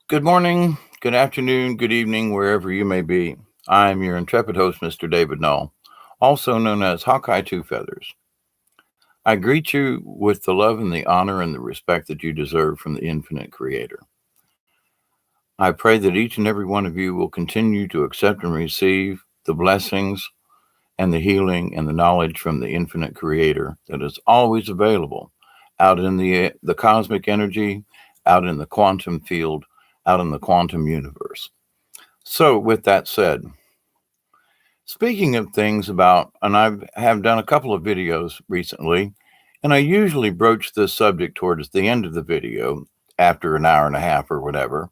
Good morning, good afternoon, good evening, wherever you may be. I'm your intrepid host, Mr. David Null, also known as Hawkeye Two Feathers. I greet you with the love and the honor and the respect that you deserve from the infinite creator. I pray that each and every one of you will continue to accept and receive the blessings and the healing and the knowledge from the infinite creator that is always available out in the cosmic energy, out in the quantum field, out in the quantum universe. So, with that said, speaking of things about, and I have done a couple of videos recently, and I usually broach this subject towards the end of the video after an hour and a half or whatever.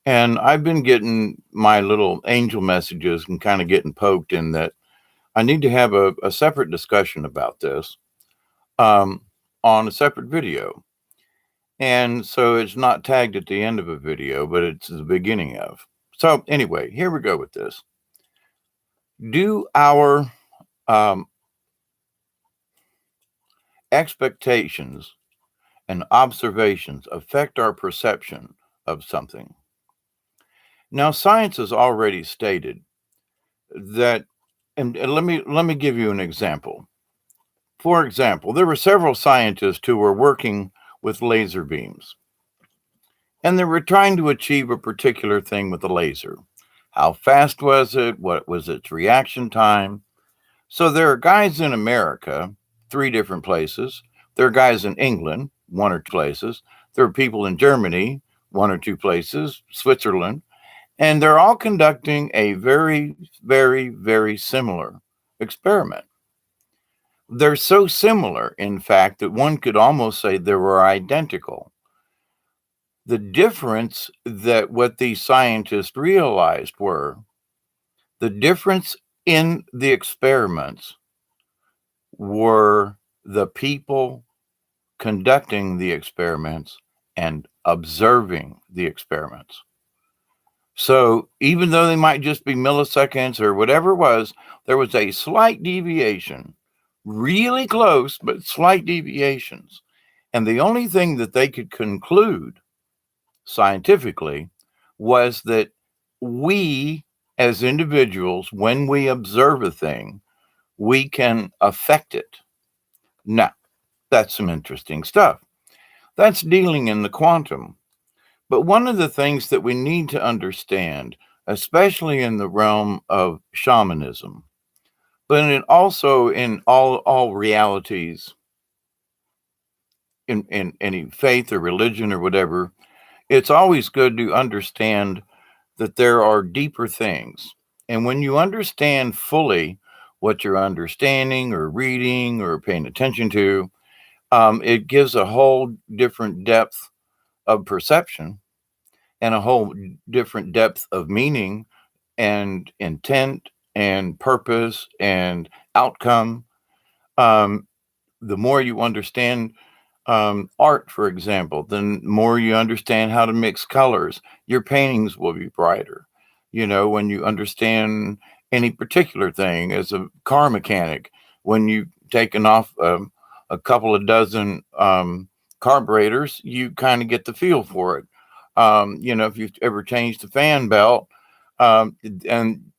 And I've been getting my little angel messages and kind of getting poked in that I need to have a separate discussion about this um, on a separate video. And so it's not tagged at the end of a video, but it's the beginning of. So, anyway, here we go with this. Do our um, expectations and observations affect our perception of something? Now, science has already stated that, and let me give you an example. For example, there were several scientists who were working with laser beams, and they were trying to achieve a particular thing with the laser. How fast was it? What was its reaction time? So there are guys in America, three different places. There are guys in England, one or two places. There are people in Germany, one or two places, Switzerland, and they're all conducting a very, very, very similar experiment. They're so similar, in fact, that one could almost say they were identical. The difference that what these scientists realized were the difference in the experiments were the people conducting the experiments and observing the experiments. So even though they might just be milliseconds or whatever it was, there was a slight deviation, really close, but slight deviations. And the only thing that they could conclude scientifically was that we, as individuals, when we observe a thing, we can affect it. Now, that's some interesting stuff. That's dealing in the quantum. But one of the things that we need to understand, especially in the realm of shamanism, but also in all realities, in any faith or religion or whatever, it's always good to understand that there are deeper things. And when you understand fully what you're understanding or reading or paying attention to, it gives a whole different depth of perception and a whole different depth of meaning and intent and purpose and outcome. Um, the more you understand art, for example, the more you understand how to mix colors, your paintings will be brighter. You know, when you understand any particular thing as a car mechanic, when you've taken off a couple of dozen carburetors, you kind of get the feel for it. You know, if you've ever changed the fan belt, and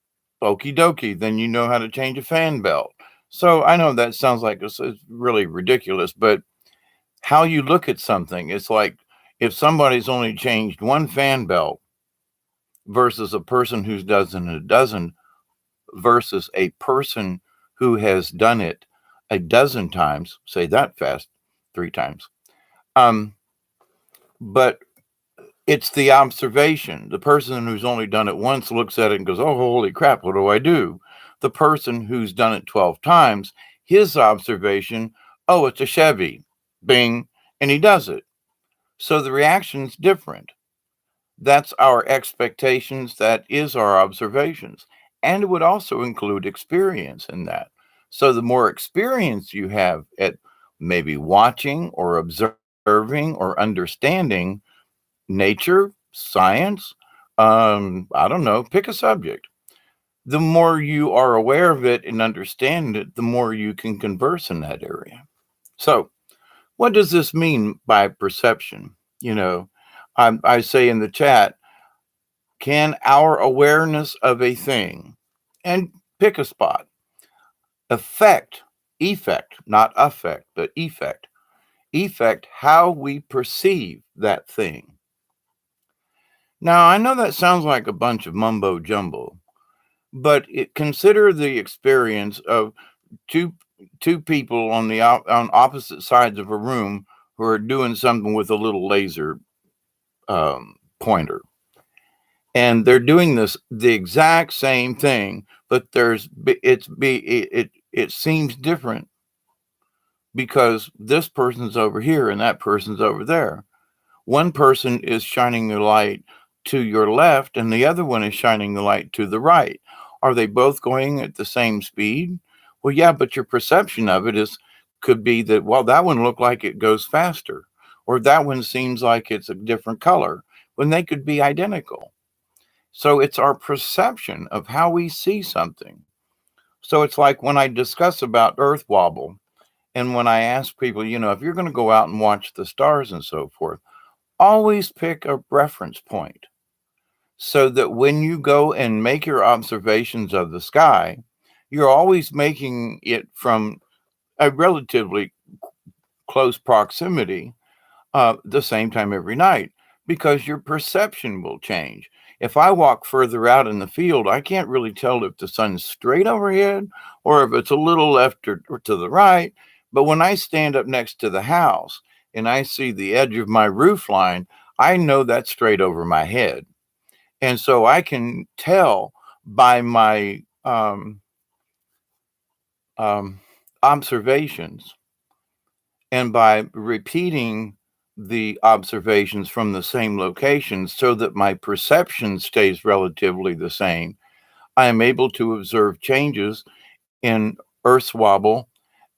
okie dokie, then you know how to change a fan belt. So I know that sounds like it's really ridiculous, but how you look at something, it's like if somebody's only changed one fan belt versus a person who's done a dozen versus a person who has done it a dozen times, say that fast, three times. Um, but it's the observation. The person who's only done it once looks at it and goes, oh, holy crap, what do I do? The person who's done it 12 times, his observation, oh, it's a Chevy, bing, and he does it. So the reaction's different. That's our expectations. That is our observations. And it would also include experience in that. So the more experience you have at maybe watching or observing or understanding nature, science, I don't know, pick a subject. The more you are aware of it and understand it, the more you can converse in that area. So, what does this mean by perception? You know, I say in the chat, Can our awareness of a thing, and pick a spot, affect, effect, not affect, but effect how we perceive that thing? Now, I know that sounds like a bunch of mumbo jumbo, but consider the experience of two two people on on opposite sides of a room who are doing something with a little laser pointer, and they're doing this the exact same thing, but it seems different because this person's over here and that person's over there. One person is shining the light to your left and the other one is shining the light to the right. Are they both going at the same speed? Well, yeah, but your perception of it is could be that, well, that one looked like it goes faster, or that one seems like it's a different color when they could be identical. So it's our perception of how we see something. So it's like when I discuss about earth wobble and when I ask people, if you're going to go out and watch the stars and so forth, always pick a reference point so that when you go and make your observations of the sky, you're always making it from a relatively close proximity the same time every night because your perception will change. If I walk further out in the field, I can't really tell if the sun's straight overhead or if it's a little left or to the right. But when I stand up next to the house and I see the edge of my roof line, I know that's straight over my head. And so I can tell by my um, observations and by repeating the observations from the same location so that my perception stays relatively the same, I am able to observe changes in Earth's wobble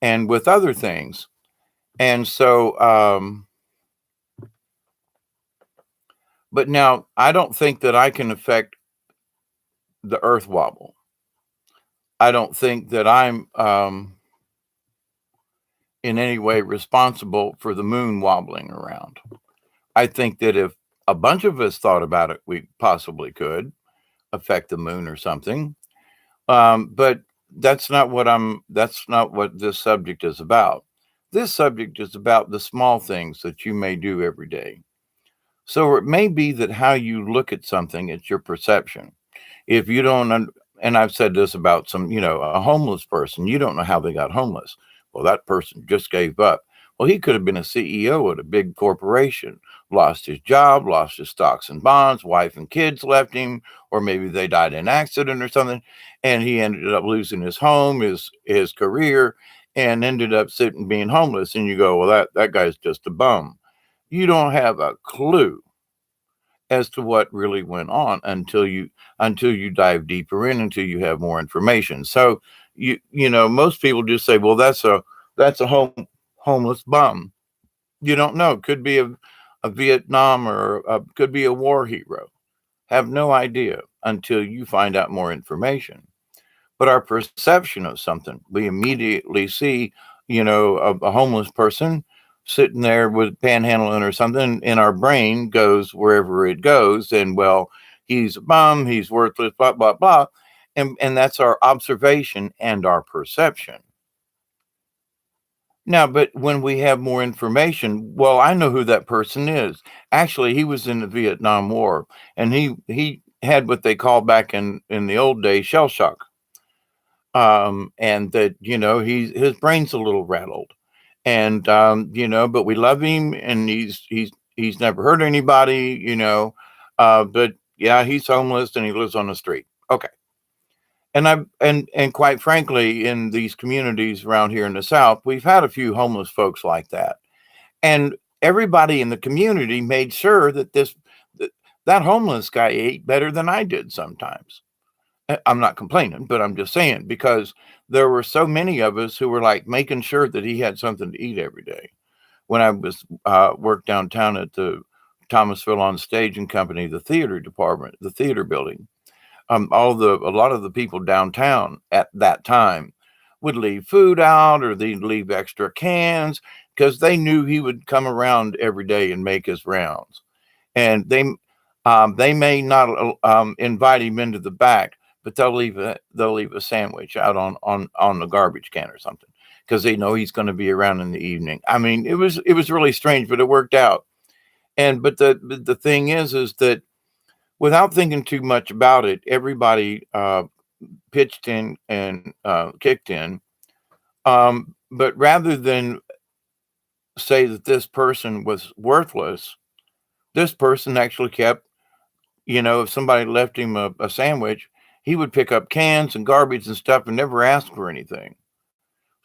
and with other things. And so, but now I don't think that I can affect the Earth wobble. I don't think that I'm in any way responsible for the moon wobbling around. I think that if a bunch of us thought about it, we possibly could affect the moon or something. But that's not what this subject is about. This subject is about the small things that you may do every day. So it may be that how you look at something, it's your perception. If you don't, and I've said this about a homeless person, you don't know how they got homeless. Well, that person just gave up. Well, he could have been a CEO at a big corporation, lost his job, lost his stocks and bonds, wife and kids left him, or maybe they died in an accident or something, and he ended up losing his home, his career, and ended up sitting being homeless. And you go, well, that guy's just a bum. You don't have a clue as to what really went on until you dive deeper in, until you have more information. So most people just say, well, that's a homeless bum. You don't know. Could be a Vietnam or could be a war hero. Have no idea until you find out more information. But our perception of something, we immediately see, a homeless person sitting there with panhandling or something, and our brain goes wherever it goes. And well, he's a bum, he's worthless, blah, blah, blah. And that's our observation and our perception. Now, but when we have more information, well, I know who that person is. Actually, he was in the Vietnam War, and he had what they call back in the old days shell shock. And that his brain's a little rattled, and but we love him, and he's never hurt anybody, but yeah, he's homeless and he lives on the street. Okay. And quite frankly, in these communities around here in the South, we've had a few homeless folks like that. And everybody in the community made sure that that homeless guy ate better than I did sometimes. I'm not complaining, but I'm just saying because there were so many of us who were like making sure that he had something to eat every day. When I was worked downtown at the Thomasville on Stage and Company, the theater department, the theater building, a lot of the people downtown at that time would leave food out or they'd leave extra cans because they knew he would come around every day and make his rounds. And They may not invite him into the back, but they'll leave a sandwich out on the garbage can or something because they know he's going to be around in the evening. I mean, it was really strange, but it worked out. And but the thing is that without thinking too much about it, everybody pitched in and kicked in. But rather than say that this person was worthless, this person actually kept, if somebody left him a sandwich, he would pick up cans and garbage and stuff and never ask for anything.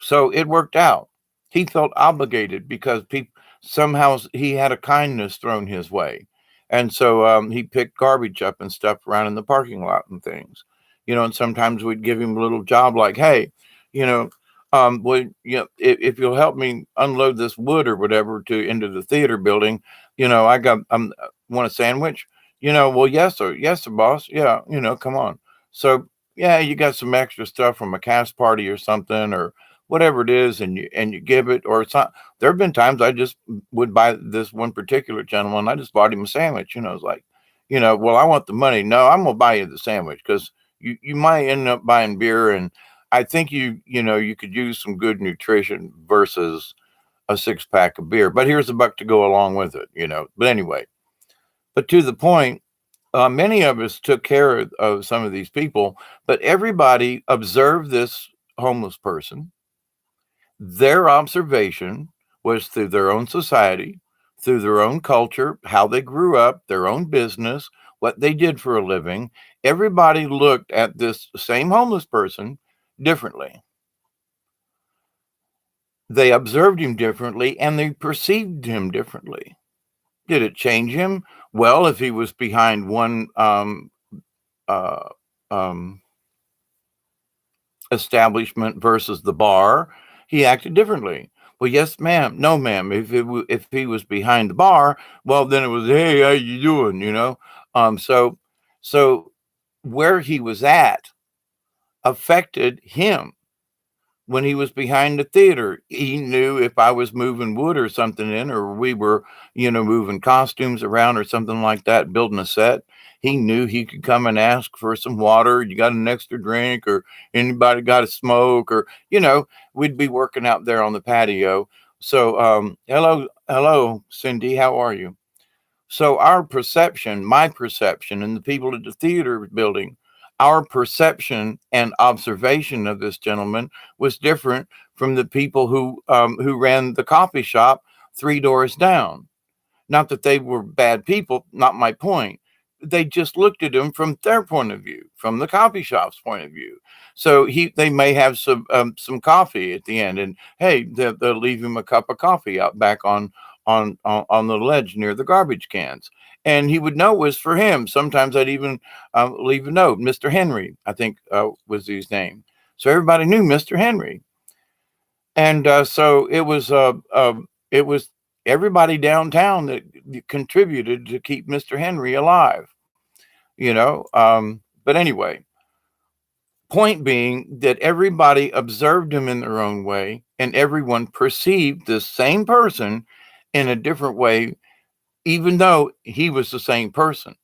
So it worked out. He felt obligated because people somehow he had a kindness thrown his way, and so he picked garbage up and stuff around in the parking lot and things, And sometimes we'd give him a little job like, hey, you know, if you'll help me unload this wood or whatever to into the theater building, I got want a sandwich. Well, yes, sir, boss. Yeah, come on. So yeah, you got some extra stuff from a cast party or something, or whatever it is, and you give it, or it's not. There have been times I just would buy this one particular gentleman. I just bought him a sandwich. It's like, well, I want the money. No, I'm gonna buy you the sandwich because you might end up buying beer, and I think you could use some good nutrition versus a 6 pack of beer. But here's a buck to go along with it. But anyway, but to the point, many of us took care of some of these people, but everybody observed this homeless person. Their observation was through their own society, through their own culture, how they grew up, their own business, what they did for a living. Everybody looked at this same homeless person differently. They observed him differently and they perceived him differently. Did it change him? Well, if he was behind one uh, um, establishment versus the bar, he acted differently. Well, yes, ma'am. No, ma'am. If he was behind the bar, well, then it was, hey, how you doing? So where he was at affected him. When he was behind the theater, he knew if I was moving wood or something in, or we were, moving costumes around or something like that, building a set, he knew he could come and ask for some water. You got an extra drink, or anybody got a smoke, or, we'd be working out there on the patio. So, hello, Cindy, how are you? So our perception, my perception, and the people at the theater building, our perception and observation of this gentleman was different from the people who ran the coffee shop 3 doors down. Not that they were bad people, not my point. They just looked at him from their point of view, from the coffee shop's point of view. So they may have some coffee at the end, and hey, they'll leave him a cup of coffee out back on the ledge near the garbage cans, and he would know it was for him. Sometimes I'd even leave a note, Mr. Henry, I think was his name. So everybody knew Mr. Henry, and so it was everybody downtown that contributed to keep Mr. Henry alive. But anyway, point being that everybody observed him in their own way, and everyone perceived the same person in a different way, even though he was the same person.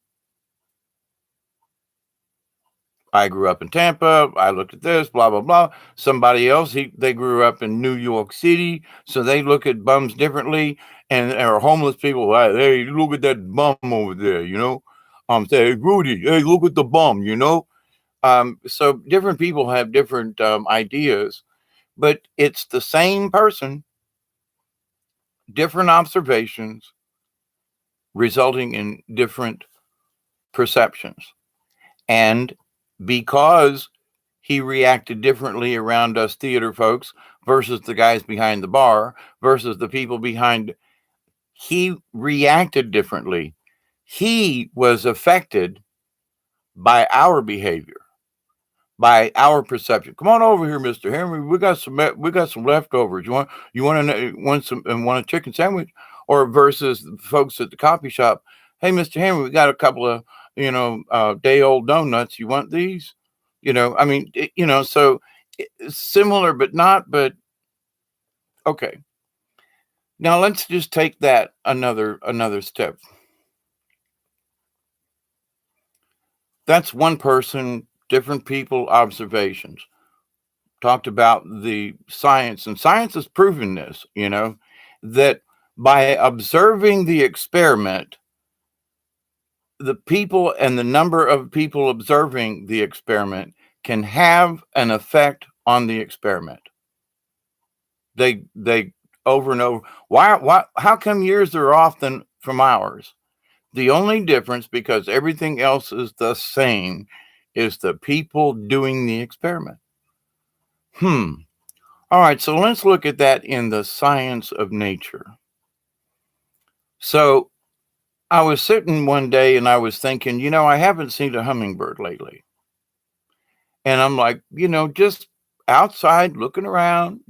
I grew up in Tampa. I looked at this, blah, blah, blah. Somebody else, they grew up in New York City. So they look at bums differently. And or homeless people, hey, look at that bum over there. Say, hey, Rudy, hey, look at the bum. So different people have different ideas, but it's the same person, different observations, resulting in different perceptions. And because he reacted differently around us theater folks versus the guys behind the bar versus the people behind, he reacted differently. He was affected by our behavior, by our perception. Come on over here, Mr. Henry. We got some leftovers. You want a chicken sandwich? Or versus the folks at the coffee shop. Hey, Mr. Henry, we got a couple of day old donuts. You want these? I mean, so similar but not. But okay. Now let's just take that another step. That's one person, different people, observations. Talked about the science, and science has proven this, that by observing the experiment, the people and the number of people observing the experiment can have an effect on the experiment. They over and over. Why how come yours are off than from ours? The only difference, because everything else is the same, is the people doing the experiment. All right, so let's look at that in the science of nature. So I was sitting one day and I was thinking, I haven't seen a hummingbird lately. And I'm like, just outside looking around,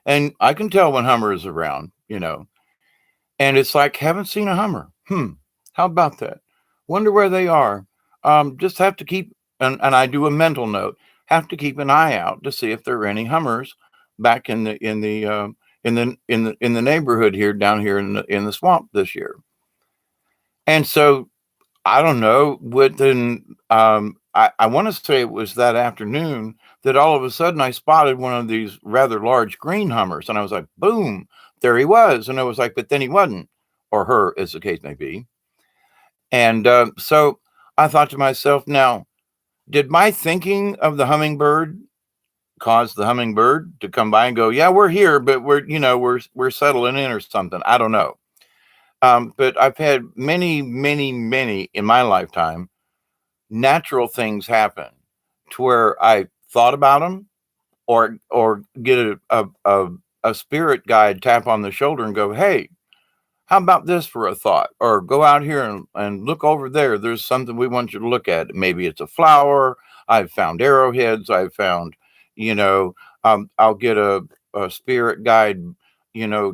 and I can tell when Hummer is around. And it's like, haven't seen a Hummer. How about that? Wonder where they are. Just have to keep, and I do a mental note, have to keep an eye out to see if there are any Hummers back in the neighborhood here, down here in the swamp this year. And so I don't know what then. I want to say it was that afternoon that all of a sudden I spotted one of these rather large green Hummers, and I was like, boom, there he was. And I was like, but then he wasn't, or her, as the case may be. And so I thought to myself, now, did my thinking of the hummingbird cause the hummingbird to come by and go, yeah, we're here, but we're settling in or something? I don't know. But I've had many, many, many in my lifetime natural things happen to where I thought about them, or get a spirit guide tap on the shoulder and go, hey, how about this for a thought? Or go out here and look over there. There's something we want you to look at. Maybe it's a flower. I've found arrowheads. I've found, I'll get a spirit guide,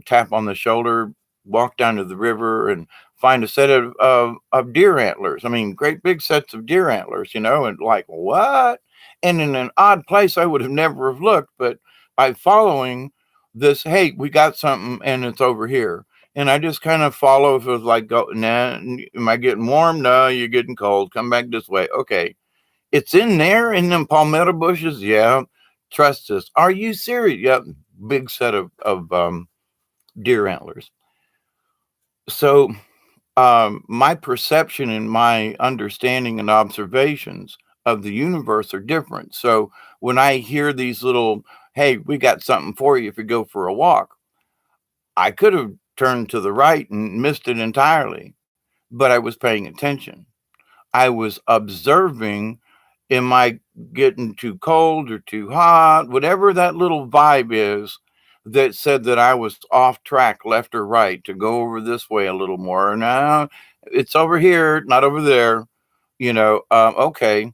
tap on the shoulder, walk down to the river and find a set of deer antlers. I mean, great big sets of deer antlers, and like, what? And in an odd place I would have never have looked, but by following this, hey, we got something and it's over here. And I just kind of follow. If it was like, go, nah, am I getting warm? No, you're getting cold. Come back this way. Okay. It's in there in them palmetto bushes. Yeah. Trust us. Are you serious? Yep. Big set of deer antlers. So my perception and my understanding and observations of the universe are different. So when I hear these little, hey, we got something for you if you go for a walk, I could have turned to the right and missed it entirely, but I was paying attention. I was observing. Am I getting too cold or too hot? Whatever that little vibe is that said that I was off track, left or right, to go over this way a little more. Now it's over here, not over there. Okay.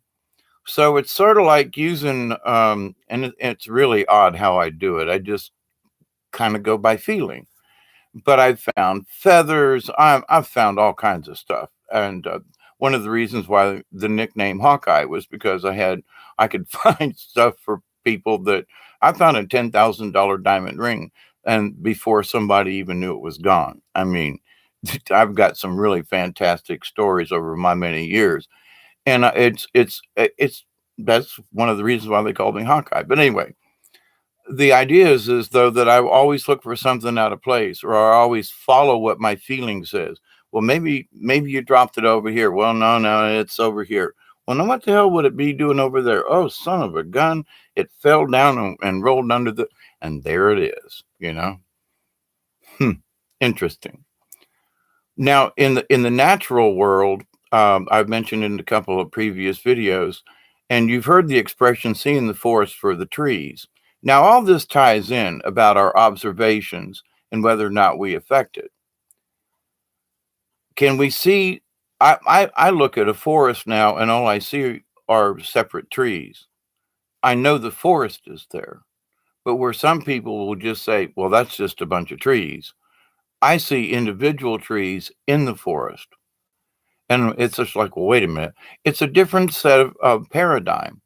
So it's sort of like using, it's really odd how I do it. I just kind of go by feeling. But I've found feathers. I've found all kinds of stuff. And one of the reasons why the nickname Hawkeye was because I could find stuff for people. That I found a $10,000 diamond ring, and before somebody even knew it was gone. I mean, I've got some really fantastic stories over my many years, and it's that's one of the reasons why they called me Hawkeye. But anyway, the idea is though that I always look for something out of place, or I always follow what my feeling says. Well, maybe you dropped it over here. Well, no, it's over here. Well, now what the hell would it be doing over there? Oh, son of a gun! It fell down and rolled under and there it is. Interesting. Now, in the natural world, I've mentioned in a couple of previous videos, and you've heard the expression "seeing the forest for the trees." Now, all this ties in about our observations and whether or not we affect it. Can we see? I look at a forest now, and all I see are separate trees. I know the forest is there, but where some people will just say, "Well, that's just a bunch of trees," I see individual trees in the forest. And it's just like, well, wait a minute. It's a different set of paradigm.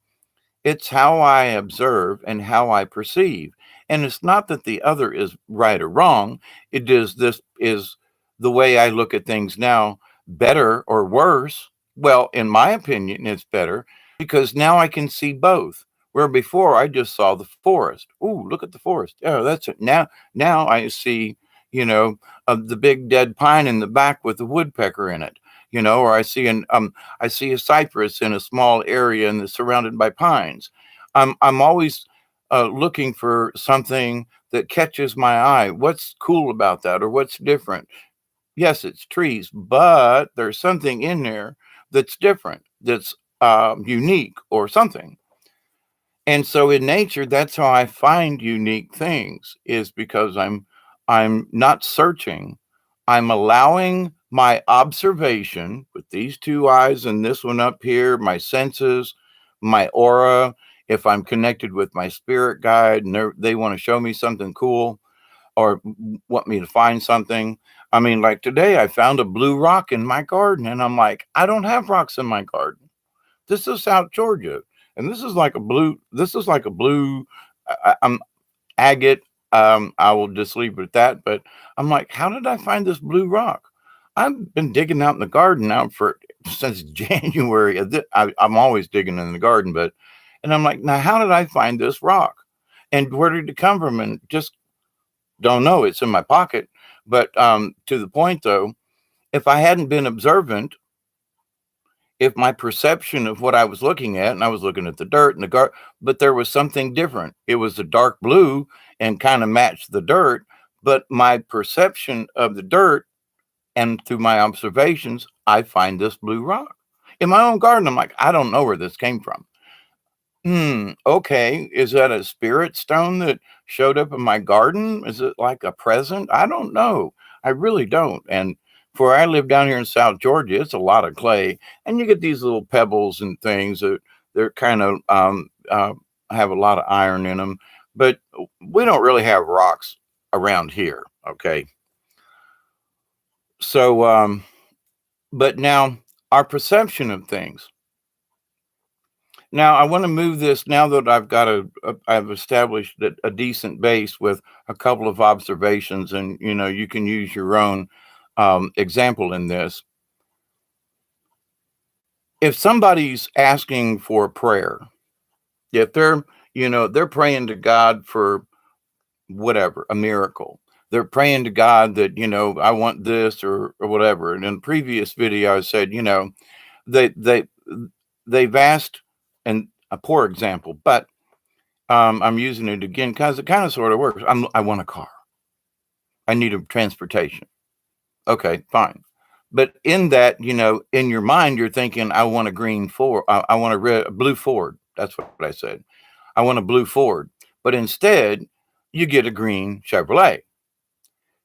It's how I observe and how I perceive. And it's not that the other is right or wrong. This is the way I look at things now, better or worse. Well, in my opinion, it's better because now I can see both. Where before I just saw the forest. Ooh, look at the forest. Oh, that's it. Now I see, you know, the big dead pine in the back with the woodpecker in it. Or I see a cypress in a small area and it's surrounded by pines. I'm always looking for something that catches my eye. What's cool about that, or what's different? Yes, it's trees, but there's something in there that's different, that's unique or something. And so in nature, that's how I find unique things, is because I'm not searching. I'm allowing my observation with these two eyes and this one up here, my senses, my aura. If I'm connected with my spirit guide and they want to show me something cool, or want me to find something. I mean, like today, I found a blue rock in my garden, and I'm like, I don't have rocks in my garden. This is South Georgia, and this is like a blue. This is like a blue. I'm agate. I will just leave it at that. But I'm like, how did I find this blue rock? I've been digging out in the garden now for since January. I'm always digging in the garden, and I'm like, now how did I find this rock? And where did it come from? And just don't know. It's in my pocket. But to the point, though, if I hadn't been observant, if my perception of what I was looking at, and I was looking at the dirt and the but there was something different. It was a dark blue and kind of matched the dirt, but my perception of the dirt and through my observations, I find this blue rock in my own garden. I'm like, I don't know where this came from. Okay. Is that a spirit stone that showed up in my garden? Is it like a present? I don't know. I really don't. And for I live down here in South Georgia, it's a lot of clay, and you get these little pebbles and things that they're kind of have a lot of iron in them. But we don't really have rocks around here. Okay. So, but now our perception of things. Now I want to move this now that I've established a decent base with a couple of observations, and you can use your own example in this. If somebody's asking for a prayer, if they're praying to God for whatever, a miracle. They're praying to God that, I want this or whatever. And in the previous video I said, they they've asked, and a poor example, but I'm using it again because it kind of sort of works. I want a car. I need a transportation. Okay, fine. But in that, in your mind, you're thinking, I want a green Ford. I want a blue Ford. That's what I said. I want a blue Ford. But instead, you get a green Chevrolet.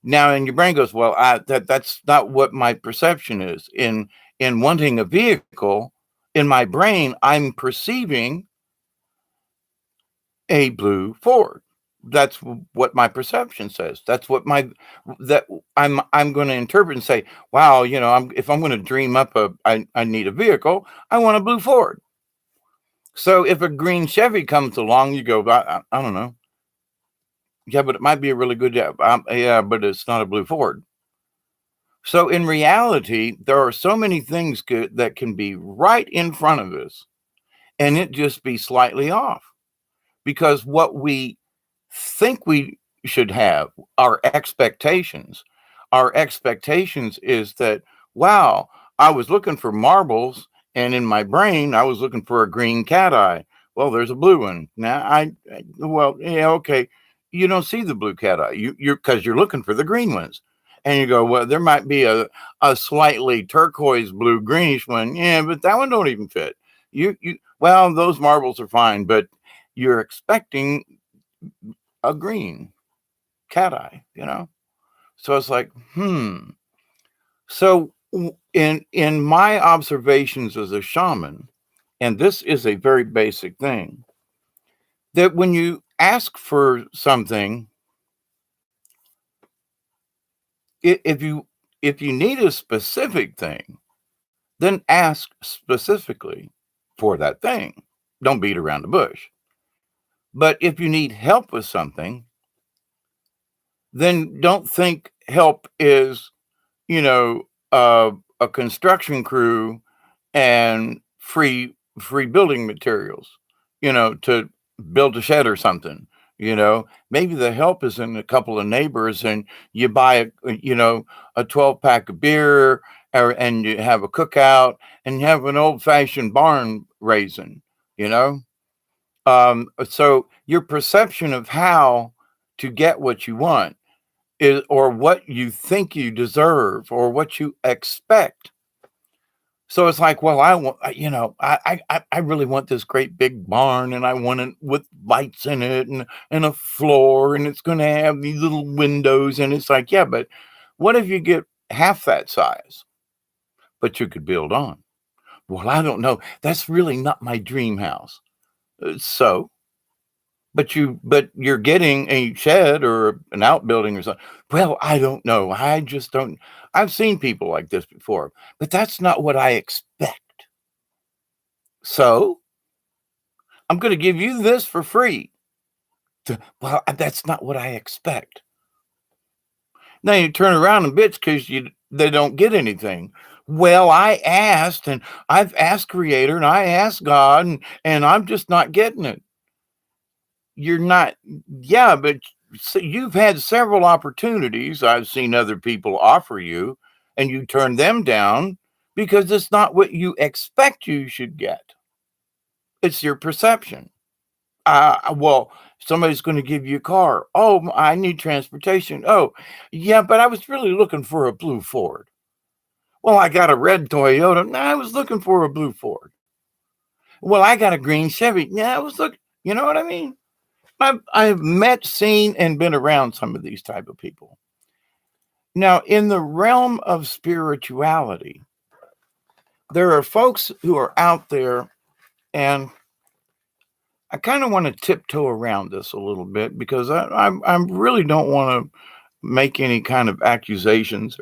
Now, and your brain goes, well, that's not what my perception is. In wanting a vehicle, in my brain, I'm perceiving a blue Ford. That's what my perception says. That's what that I'm going to interpret and say, wow, if I'm going to dream up I need a vehicle, I want a blue Ford. So if a green Chevy comes along, you go, I don't know. Yeah, but it might be a really good job. Yeah, but it's not a blue Ford. So in reality, there are so many things that can be right in front of us, and it just be slightly off, because what we think we should have are expectations. Our expectations is that, wow, I was looking for marbles, and in my brain, I was looking for a green cat eye. Well, there's a blue one. Now, well, yeah, okay. You don't see the blue cat eye. You're because you're looking for the green ones. And you go, well, there might be a slightly turquoise blue greenish one. Yeah, but that one don't even fit. Well, those marbles are fine, but you're expecting a green cat eye. So it's like, So in my observations as a shaman, and this is a very basic thing, that when you ask for something, if you need a specific thing, then ask specifically for that thing. Don't beat around the bush. But if you need help with something, then don't think help is, a construction crew and free building materials, to build a shed or something. Maybe the help is in a couple of neighbors, and you buy a 12 pack of beer, and you have a cookout, and you have an old fashioned barn raising. You know, so your perception of how to get what you want is, or what you think you deserve, or what you expect. So it's like, well, I want, I really want this great big barn, and I want it with lights in it, and a floor, and it's going to have these little windows. And it's like, yeah, but what if you get half that size, but you could build on? Well, I don't know. That's really not my dream house. So, but you're getting a shed or an outbuilding or something. Well, I don't know. I just don't. I've seen people like this before, but that's not what I expect. So I'm going to give you this for free. Well, that's not what I expect. Now you turn around and bitch because they don't get anything. Well, I asked, and I've asked Creator, and I asked God, and I'm just not getting it. You're not, yeah, but you've had several opportunities I've seen other people offer you, and you turn them down because it's not what you expect you should get. It's your perception. Well, somebody's going to give you a car. Oh, I need transportation. Oh, yeah, but I was really looking for a blue Ford. Well, I got a red Toyota. No, I was looking for a blue Ford. Well, I got a green Chevy. Yeah, I was looking. You know what I mean? I've met, seen, and been around some of these type of people. Now, in the realm of spirituality, there are folks who are out there, and I kind of want to tiptoe around this a little bit because I really don't want to make any kind of accusations.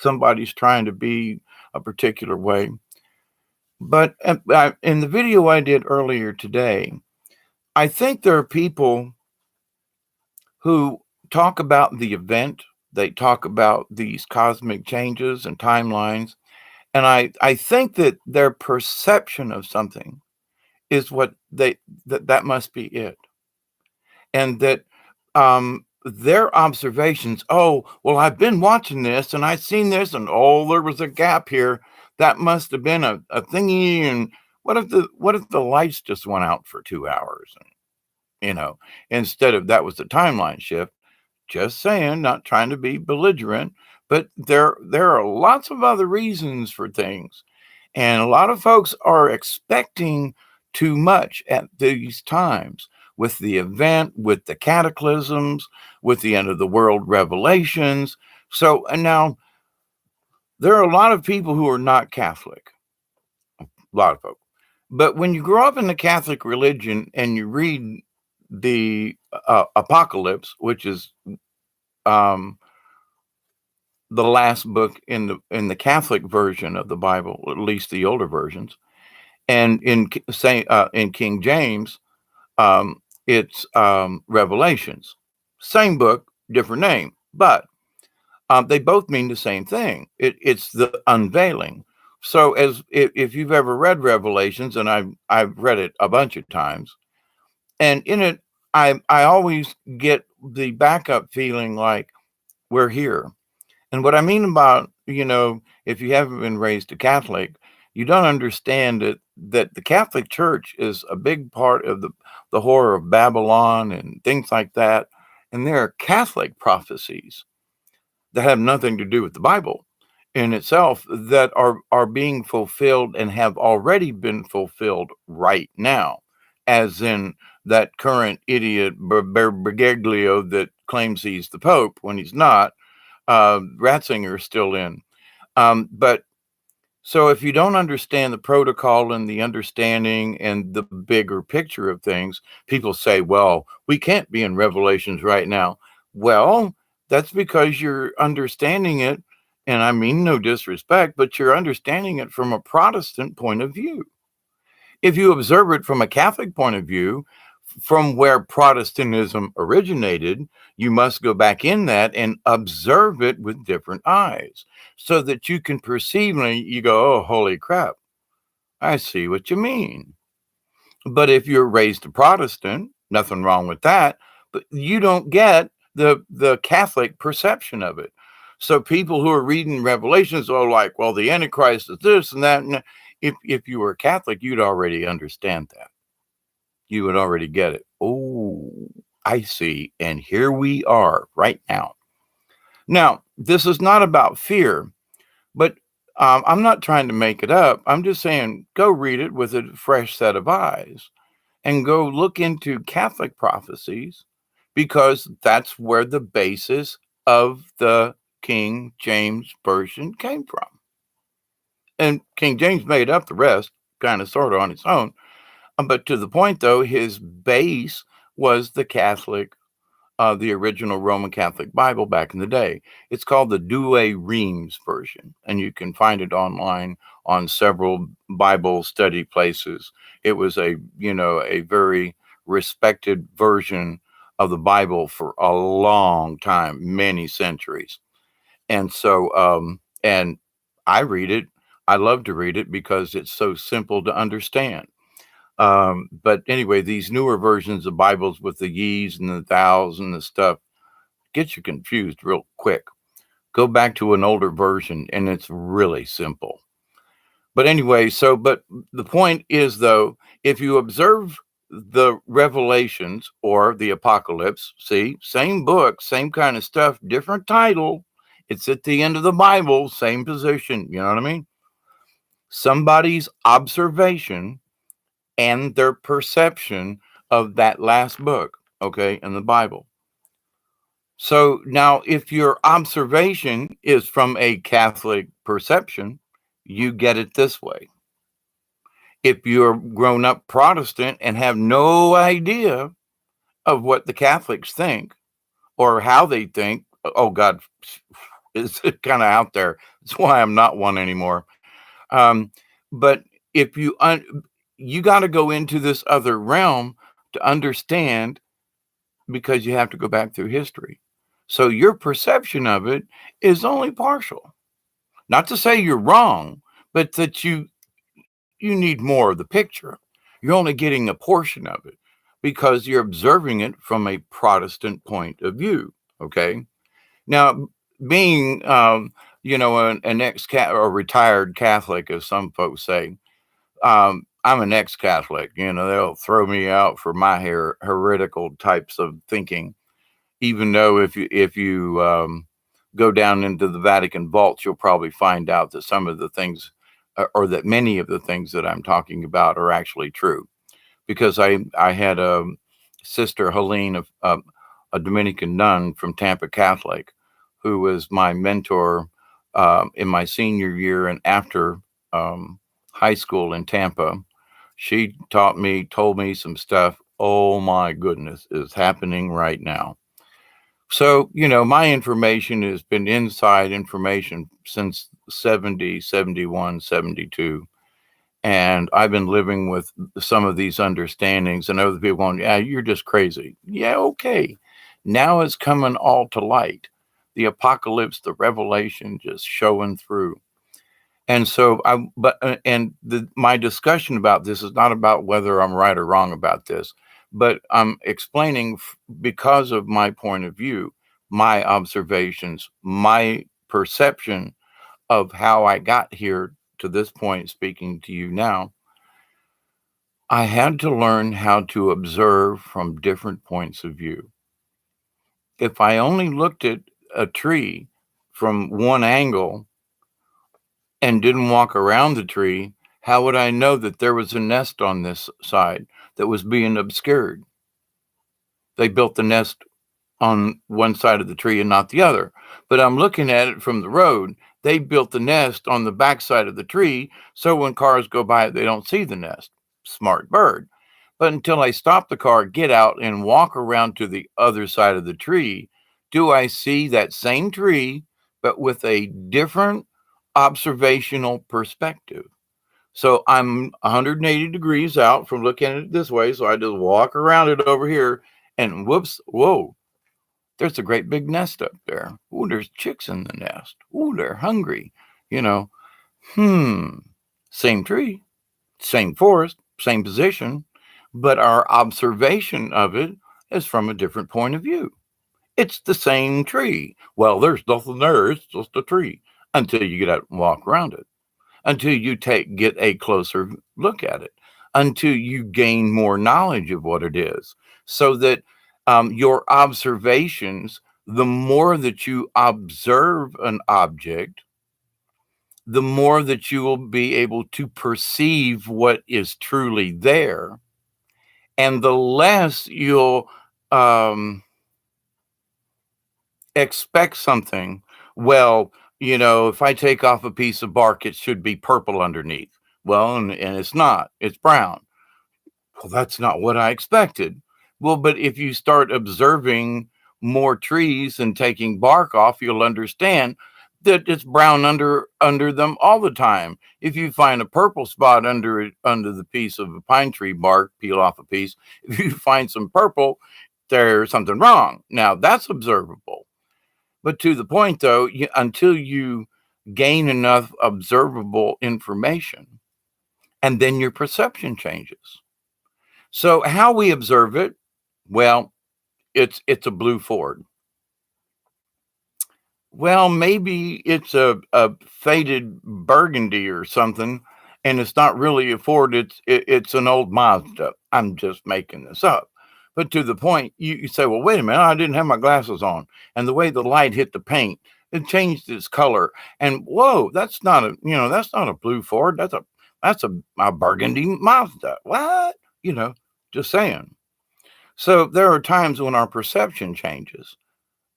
Somebody's trying to be a particular way. But in the video I did earlier today, I think there are people who talk about the event. They talk about these cosmic changes and timelines. And I think that their perception of something is what that must be it. And that their observations, oh, well, I've been watching this and I've seen this, and oh, there was a gap here. That must have been a thingy. And what if the lights just went out for 2 hours? And, instead of that was the timeline shift. Just saying, not trying to be belligerent, but there are lots of other reasons for things. And a lot of folks are expecting too much at these times with the event, with the cataclysms, with the end of the world revelations. So, and now there are a lot of people who are not Catholic, a lot of folks. But when you grow up in the Catholic religion and you read the Apocalypse, which is um, the last book in the Catholic version of the Bible, at least the older versions, and in King James, it's Revelations, same book, different name, but they both mean the same thing. It's the unveiling. So, as if you've ever read Revelations, and I've read it a bunch of times, and in it, I always get the backup feeling like we're here. And what I mean about, if you haven't been raised a Catholic, you don't understand that the Catholic Church is a big part of the horror of Babylon and things like that. And there are Catholic prophecies that have nothing to do with the Bible in itself that are being fulfilled and have already been fulfilled right now, as in that current idiot Bergoglio that claims he's the Pope when he's not. Ratzinger is still in. But so if you don't understand the protocol and the understanding and the bigger picture of things, people say, well, we can't be in Revelations right now. Well, that's because you're understanding it. And I mean no disrespect, but you're understanding it from a Protestant point of view. If you observe it from a Catholic point of view, from where Protestantism originated, you must go back in that and observe it with different eyes so that you can perceive and you go, oh, holy crap. I see what you mean. But if you're raised a Protestant, nothing wrong with that, but you don't get the Catholic perception of it. So people who are reading Revelations are like, well, the Antichrist is this and that. And if you were a Catholic, you'd already understand that. You would already get it. Oh, I see. And here we are right now. Now, this is not about fear, but I'm not trying to make it up. I'm just saying go read it with a fresh set of eyes and go look into Catholic prophecies because that's where the basis of the King James Version came from. And King James made up the rest, kind of sort of on its own. But to the point, though, his base was the Catholic, the original Roman Catholic Bible back in the day. It's called the Douay Rheims version, and you can find it online on several Bible study places. It was a very respected version of the Bible for a long time, many centuries. And so, and I read it. I love to read it because it's so simple to understand. But anyway, these newer versions of Bibles with the ye's and the thous and the stuff gets you confused real quick. Go back to an older version and it's really simple. But anyway, but the point is though, if you observe the Revelations or the Apocalypse, see, same book, same kind of stuff, different title. It's at the end of the Bible, same position. You know what I mean? Somebody's observation and their perception of that last book, okay, in the Bible. So now, if your observation is from a Catholic perception, you get it this way. If you're grown up Protestant and have no idea of what the Catholics think or how they think, oh God, it's kind of out there. That's why I'm not one anymore. But if you got to go into this other realm to understand because you have to go back through history. So your perception of it is only partial. Not to say you're wrong, but that you need more of the picture. You're only getting a portion of it because you're observing it from a Protestant point of view. Okay. Now, being an or retired Catholic, as some folks say, I'm an ex-Catholic. They'll throw me out for my heretical types of thinking. Even though if you go down into the Vatican vaults, you'll probably find out that some of the things, or that many of the things that I'm talking about, are actually true. Because I had a sister Helene, a Dominican nun from Tampa Catholic, who was my mentor in my senior year and after high school in Tampa. She told me some stuff. Oh my goodness, is happening right now. So, my information has been inside information since 70, 71, 72. And I've been living with some of these understandings and other people going, yeah, you're just crazy. Yeah, okay. Now it's coming all to light. The apocalypse, the revelation just showing through. And so my discussion about this is not about whether I'm right or wrong about this, but I'm explaining because of my point of view, my observations, my perception of how I got here to this point, speaking to you now. I had to learn how to observe from different points of view. If I only looked at a tree from one angle and didn't walk around the tree, how would I know that there was a nest on this side that was being obscured? They built the nest on one side of the tree and not the other. But I'm looking at it from the road. They built the nest on the back side of the tree, so when cars go by, they don't see the nest. Smart bird. But until I stop the car, get out, and walk around to the other side of the tree, do I see that same tree, but with a different observational perspective? So I'm 180 degrees out from looking at it this way. So I just walk around it over here and whoops, whoa, there's a great big nest up there. Ooh, there's chicks in the nest. Ooh, they're hungry. You know, hmm, same tree, Same forest, same position, but our observation of it is from a different point of view. It's the same tree. Well, there's nothing there. It's just a tree until you get out and walk around it, until you get a closer look at it, until you gain more knowledge of what it is, so that your observations, the more that you observe an object, the more that you will be able to perceive what is truly there, and the less you'll um, expect something. Well, if I take off a piece of bark, it should be purple underneath. Well, and it's not, it's brown. Well, that's not what I expected. Well, but if you start observing more trees and taking bark off, you'll understand that it's brown under them all the time. If you find a purple spot under the piece of a pine tree bark, peel off a piece. If you find some purple, there's something wrong. Now that's observable. But to the point though, until you gain enough observable information, and then your perception changes. So how we observe it, well, it's a blue Ford. Well, maybe it's a faded burgundy or something, and it's not really a Ford. It's an old Mazda. I'm just making this up. But to the point, you say, well, wait a minute, I didn't have my glasses on, and the way the light hit the paint, it changed its color. And whoa, that's not a blue Ford. That's a burgundy Mazda. What? You know, just saying. So there are times when our perception changes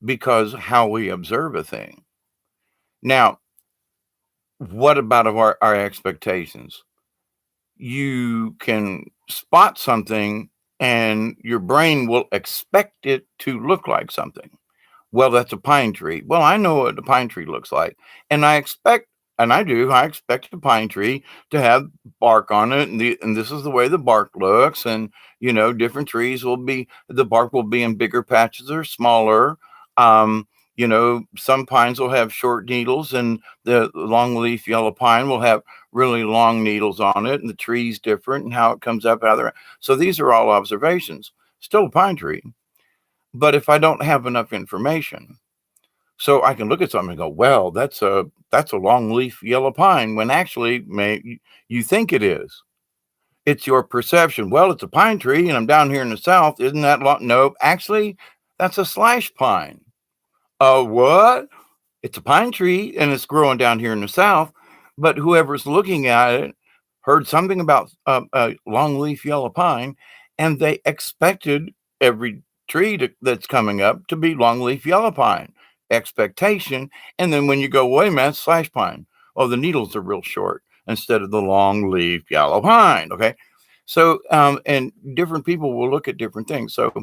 because how we observe a thing. Now, what about our expectations? You can spot something and your brain will expect it to look like something. Well, that's a pine tree. Well, I know what a pine tree looks like. And I expect a pine tree to have bark on it. And this is the way the bark looks. And, different trees the bark will be in bigger patches or smaller. Some pines will have short needles, and the longleaf yellow pine will have really long needles on it. And the tree's different and how it comes up out of there. So these are all observations. Still a pine tree. But if I don't have enough information, so I can look at something and go, well, that's a longleaf yellow pine, when actually you think it is. It's your perception. Well, it's a pine tree, and I'm down here in the south. Isn't that long? Nope. Actually, that's a slash pine. What? It's a pine tree, and it's growing down here in the south. But whoever's looking at it heard something about a longleaf yellow pine, and they expected every that's coming up to be longleaf yellow pine. Expectation. And then when you go, wait a minute, slash pine. Oh, the needles are real short instead of the long leaf yellow pine. Okay. So, and different people will look at different things. So,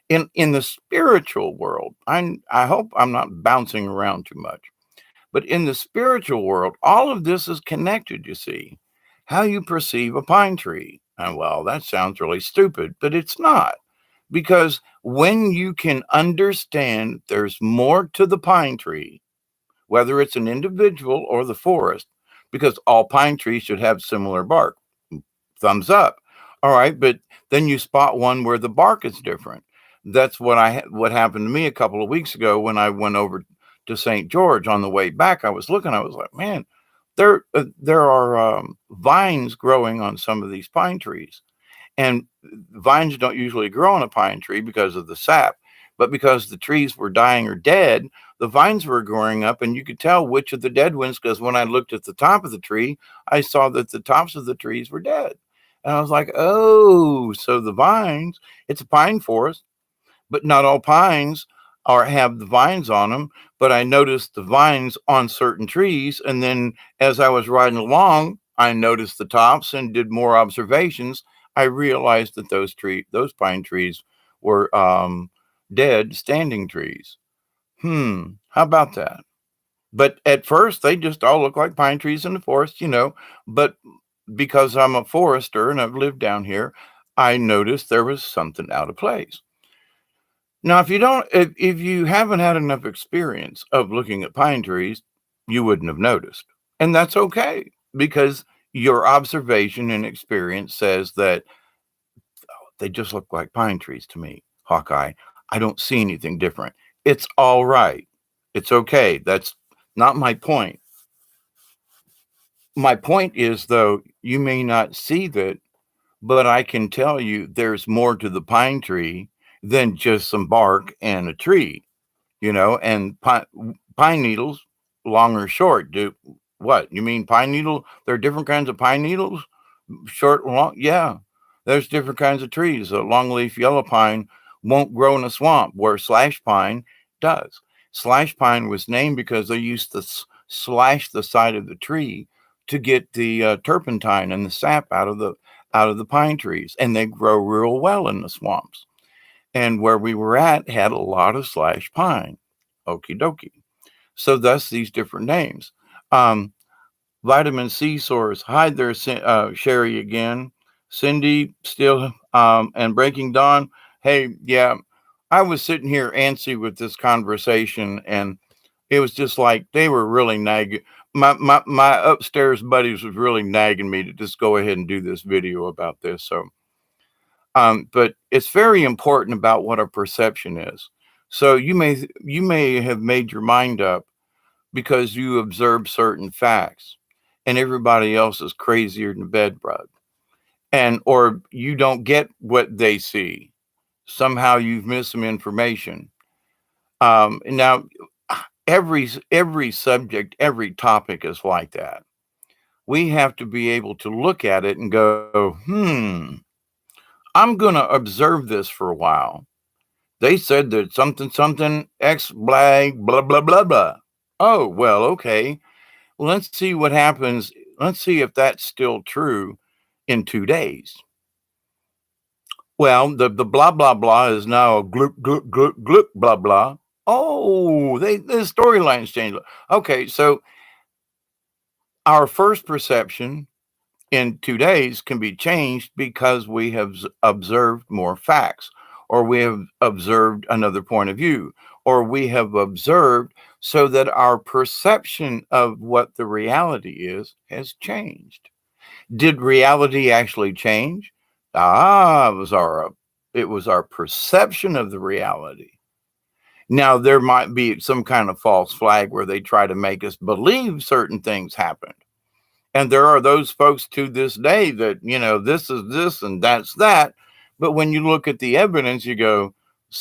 in the spiritual world, I hope I'm not bouncing around too much, but in the spiritual world, all of this is connected. You see, how you perceive a pine tree. And well, that sounds really stupid, but it's not, because when you can understand there's more to the pine tree, whether it's an individual or the forest, because all pine trees should have similar bark. Thumbs up. All right, but then you spot one where the bark is different. That's what happened to me a couple of weeks ago when I went over to St. George. On the way back, I was like, man, there are vines growing on some of these pine trees. And vines don't usually grow on a pine tree because of the sap, but because the trees were dying or dead, the vines were growing up, and you could tell which of the dead ones, because when I looked at the top of the tree, I saw that the tops of the trees were dead. And I was like, oh, so the vines, it's a pine forest, but not all pines have the vines on them. But I noticed the vines on certain trees, and then as I was riding along, I noticed the tops and did more observations. I realized that those pine trees were dead standing trees. How about that? But at first, they just all look like pine trees in the forest, But because I'm a forester and I've lived down here, I noticed there was something out of place. Now, if you haven't had enough experience of looking at pine trees, you wouldn't have noticed. And that's okay, because your observation and experience says that they just look like pine trees to me, Hawkeye. I don't see anything different. It's all right. It's okay. That's not my point. My point is, though, you may not see that, but I can tell you there's more to the pine tree than just some bark and a tree, and pine needles, long or short, do what? You mean pine needle? There are different kinds of pine needles, short, long. Yeah, there's different kinds of trees. A longleaf yellow pine won't grow in a swamp, where slash pine does. Slash pine was named because they used to slash the side of the tree to get the turpentine and the sap out of the pine trees, and they grow real well in the swamps. And where we were at had a lot of slash pine. Okie dokie. So thus these different names. Um, Vitamin C source. Hi there, Sherry again. Cindy still and Breaking Dawn. Hey, yeah, I was sitting here antsy with this conversation, and it was just like they were really nagging. My upstairs buddies was really nagging me to just go ahead and do this video about this. So, but it's very important about what our perception is. So you may have made your mind up because you observe certain facts, and everybody else is crazier than a bed bug, and or you don't get what they see. Somehow you've missed some information. Now every subject, every topic is like that. We have to be able to look at it and go, I'm going to observe this for a while. They said that something, something, X, blah, blah, blah, blah. Oh, well, okay. Well, let's see what happens. Let's see if that's still true in 2 days. Well, the blah, blah, blah is now a gloop, gloop, gloop, gloop, blah, blah. Oh, the storyline's changed. Okay, so our first perception in 2 days can be changed because we have observed more facts, or we have observed another point of view, or we have observed so that our perception of what the reality is has changed. Did reality actually change? It was our perception of the reality. Now there might be some kind of false flag where they try to make us believe certain things happened. And there are those folks to this day that, this is this and that's that. But when you look at the evidence, you go,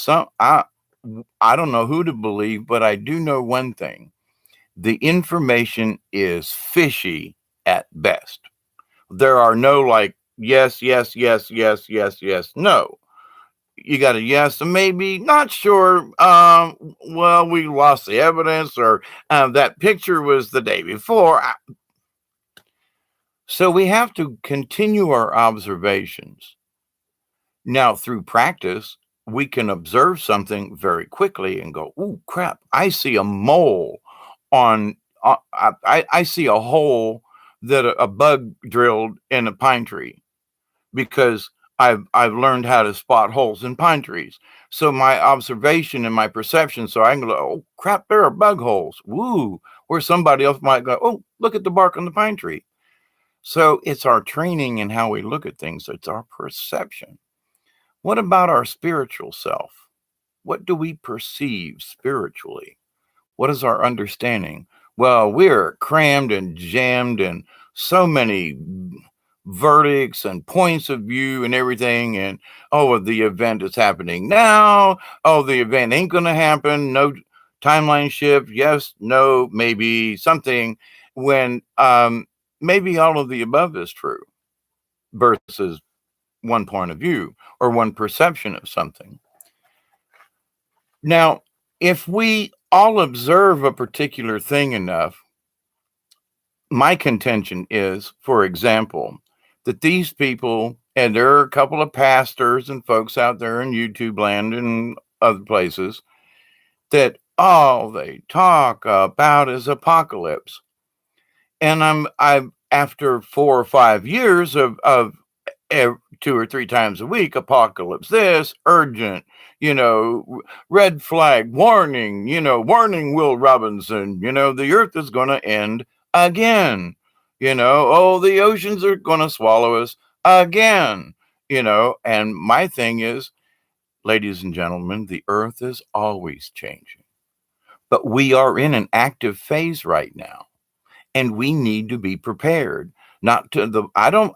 I don't know who to believe, but I do know one thing. The information is fishy at best. There are no like, yes, yes, yes, yes, yes, yes, no. You got a yes, maybe, not sure. Well, we lost the evidence, or that picture was the day before. So we have to continue our observations. Now, through practice, we can observe something very quickly and go, "Ooh, crap! I see a mole on. I see a hole that a bug drilled in a pine tree because I've learned how to spot holes in pine trees. So my observation and my perception, so I can go, oh crap, there are bug holes. Woo! Where somebody else might go, oh, look at the bark on the pine tree." So it's our training and how we look at things. It's our perception. What about our spiritual self? What do we perceive spiritually? What is our understanding? Well, we're crammed and jammed in so many verdicts and points of view and everything. And oh, the event is happening now. Oh, the event ain't going to happen. No timeline shift. Yes, no, maybe something. When maybe all of the above is true versus one point of view or one perception of something. Now, if we all observe a particular thing enough, my contention is, for example, that these people, and there are a couple of pastors and folks out there in YouTube land and other places, that all they talk about is apocalypse. And I'm after 4 or 5 years of 2 or 3 times a week, apocalypse this, urgent, red flag, warning, warning, Will Robinson, the earth is going to end again. Oh, the oceans are going to swallow us again. And my thing is, ladies and gentlemen, the earth is always changing, but we are in an active phase right now, and we need to be prepared. Not to the I don't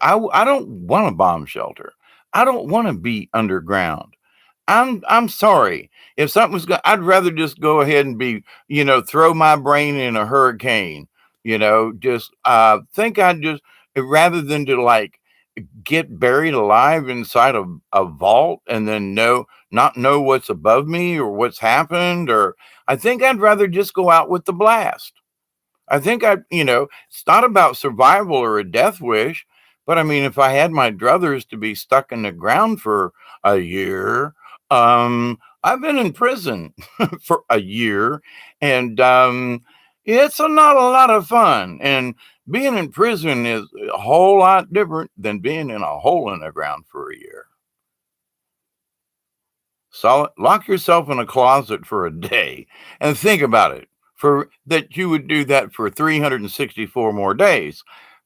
want a bomb shelter. I don't want to be underground. I'm sorry. If something's going, I'd rather just go ahead and be, throw my brain in a hurricane. Just think I'd just rather than to like get buried alive inside a vault and then not know what's above me or what's happened. Or I think I'd rather just go out with the blast. I think it's not about survival or a death wish, but I mean, if I had my druthers to be stuck in the ground for a year, I've been in prison for a year, and it's not a lot of fun. And being in prison is a whole lot different than being in a hole in the ground for a year. Lock yourself in a closet for a day and think about it. For that you would do that for 364 more days.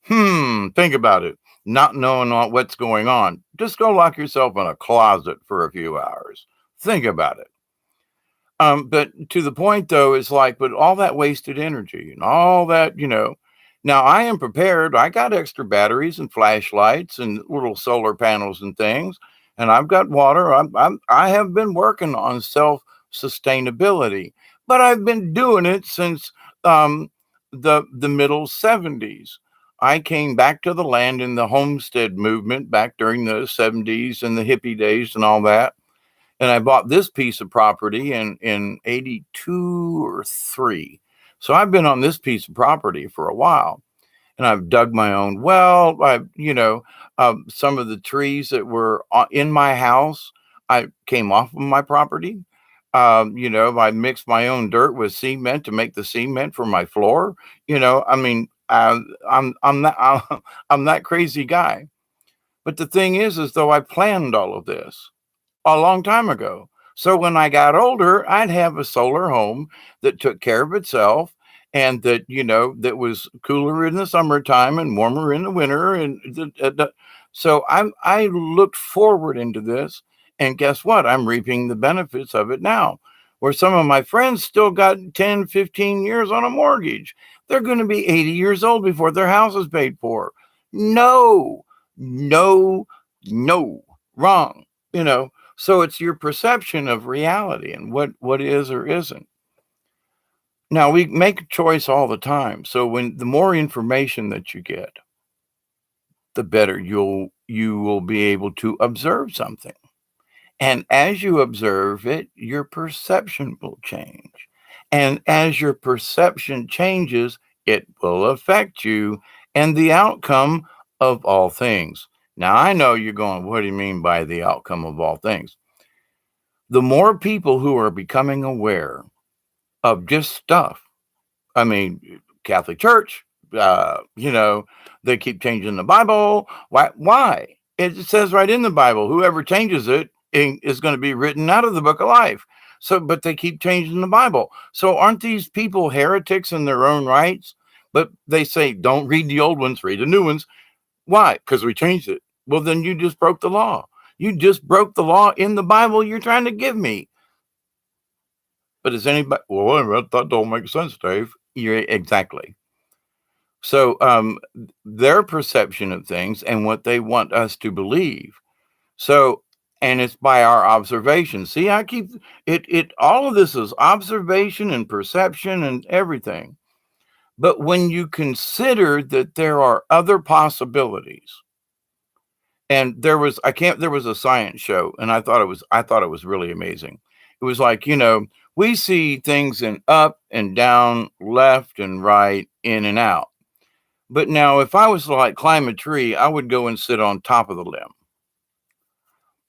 Think about it. Not knowing what's going on. Just go lock yourself in a closet for a few hours. Think about it. But to the point though, it's like, but all that wasted energy and all that, Now I am prepared. I got extra batteries and flashlights and little solar panels and things, and I've got water. I have been working on self sustainability, but I've been doing it since the middle '70s. I came back to the land in the homestead movement back during the '70s and the hippie days and all that, and I bought this piece of property in 82 or 3. So I've been on this piece of property for a while, and I've dug my own well. Some of the trees that were in my house, I came off of my property. I mixed my own dirt with cement to make the cement for my floor. I mean, I'm that I'm that crazy guy. But the thing is though I planned all of this a long time ago. So when I got older, I'd have a solar home that took care of itself and that was cooler in the summertime and warmer in the winter. So I looked forward into this, and guess what? I'm reaping the benefits of it now. Where some of my friends still got 10, 15 years on a mortgage. They're going to be 80 years old before their house is paid for. No, no, no, wrong. So it's your perception of reality and what is or isn't. Now we make a choice all the time. So when the more information that you get, the better you will be able to observe something. And as you observe it, your perception will change. And as your perception changes, it will affect you and the outcome of all things. Now I know you're going, what do you mean by the outcome of all things? The more people who are becoming aware of just stuff, I mean, Catholic Church, they keep changing the Bible. Why? Why? It says right in the Bible, whoever changes it is going to be written out of the book of life. So, but they keep changing the Bible. So aren't these people heretics in their own rights? But they say, don't read the old ones, read the new ones. Why? Because we changed it. Well, then you just broke the law. You just broke the law in the Bible you're trying to give me. But is anybody, well, that don't make sense, Dave. You're exactly. So their perception of things and what they want us to believe. So, and it's by our observation. See, I keep it all of this is observation and perception and everything. But when you consider that there are other possibilities, and there was a science show, and I thought it was really amazing. It was like, we see things in up and down, left and right, in and out. But now if I was to like climb a tree, I would go and sit on top of the limb.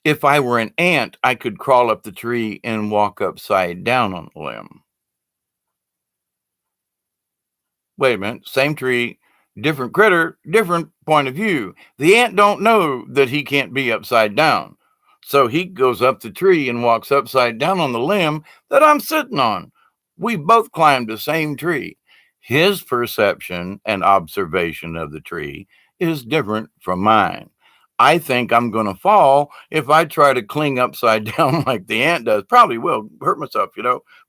If I were an ant, I could crawl up the tree and walk upside down on the limb. Wait a minute, same tree, different critter, different point of view. The ant don't know that he can't be upside down. So he goes up the tree and walks upside down on the limb that I'm sitting on. We both climbed the same tree. His perception and observation of the tree is different from mine. I think I'm going to fall if I try to cling upside down like the ant does. Probably will hurt myself,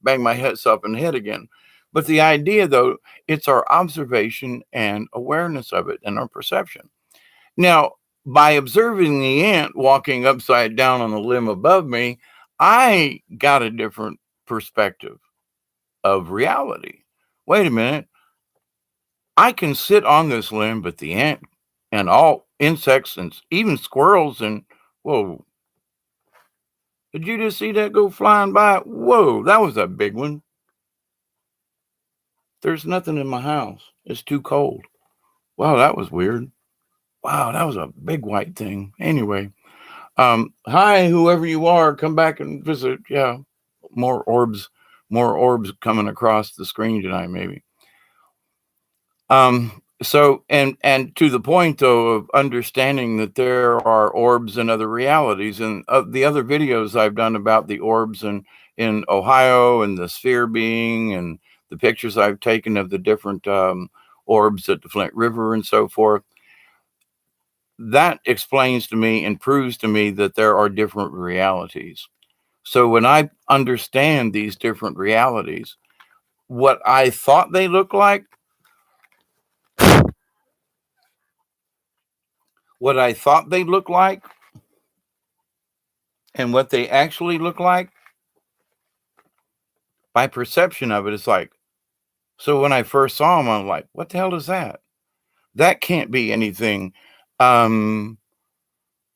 bang myself in the head again. But the idea, though, it's our observation and awareness of it and our perception. Now, by observing the ant walking upside down on the limb above me, I got a different perspective of reality. Wait a minute. I can sit on this limb, but the ant and all insects and even squirrels and whoa, did you just see that go flying by? Whoa, that was a big one. There's nothing in my house. It's too cold. Wow, that was weird. Wow, that was a big white thing. Anyway, hi, whoever you are, come back and visit. Yeah, more orbs, more orbs coming across the screen tonight, maybe. So and to the point though of understanding that there are orbs and other realities, and the other videos I've done about the orbs in Ohio and the sphere being, and the pictures I've taken of the different orbs at the Flint River and so forth, that explains to me and proves to me that there are different realities. So when I understand these different realities, what I thought they looked like, what I thought they looked like, and what they actually look like, my perception of it is like, so when I first saw them, I'm like, what the hell is that? That can't be anything. Um,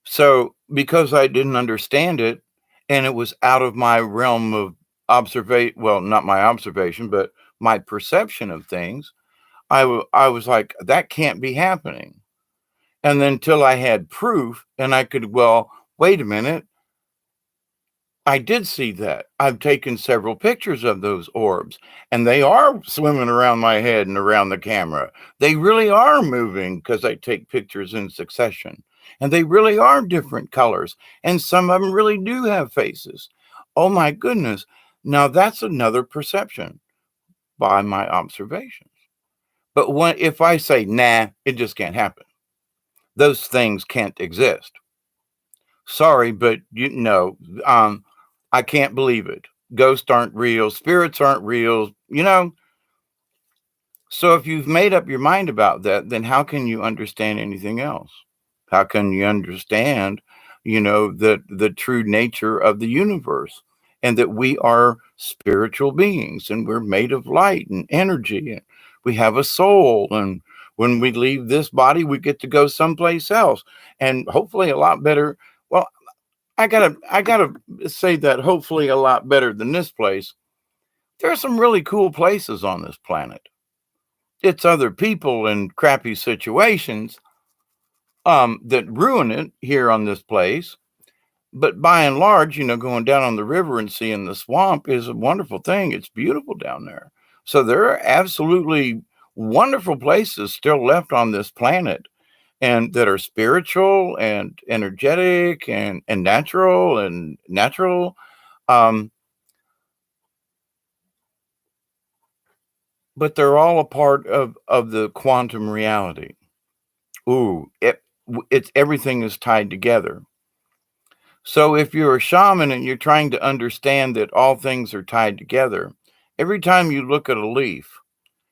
so because I didn't understand it, and it was out of my realm of observation, well, not my observation, but my perception of things, I was like, that can't be happening. And then till I had proof and I could, well, wait a minute, I did see that. I've taken several pictures of those orbs, and they are swimming around my head and around the camera. They really are moving because I take pictures in succession, and they really are different colors, and some of them really do have faces. Oh my goodness. Now that's another perception by my observations. But if I say, nah, it just can't happen, those things can't exist. Sorry, but I can't believe it. Ghosts aren't real, spirits aren't real. So if you've made up your mind about that, then how can you understand anything else? How can you understand, the true nature of the universe, and that we are spiritual beings and we're made of light and energy, and we have a soul, and when we leave this body, we get to go someplace else, and hopefully a lot better. Well, I gotta say that hopefully a lot better than this place. There are some really cool places on this planet. It's other people in crappy situations that ruin it here on this place. But by and large, going down on the river and seeing the swamp is a wonderful thing. It's beautiful down there. So there are absolutely wonderful places still left on this planet, and that are spiritual and energetic and natural. Um, but they're all a part of the quantum reality. Ooh, it's everything is tied together. So if you're a shaman and you're trying to understand that all things are tied together, every time you look at a leaf,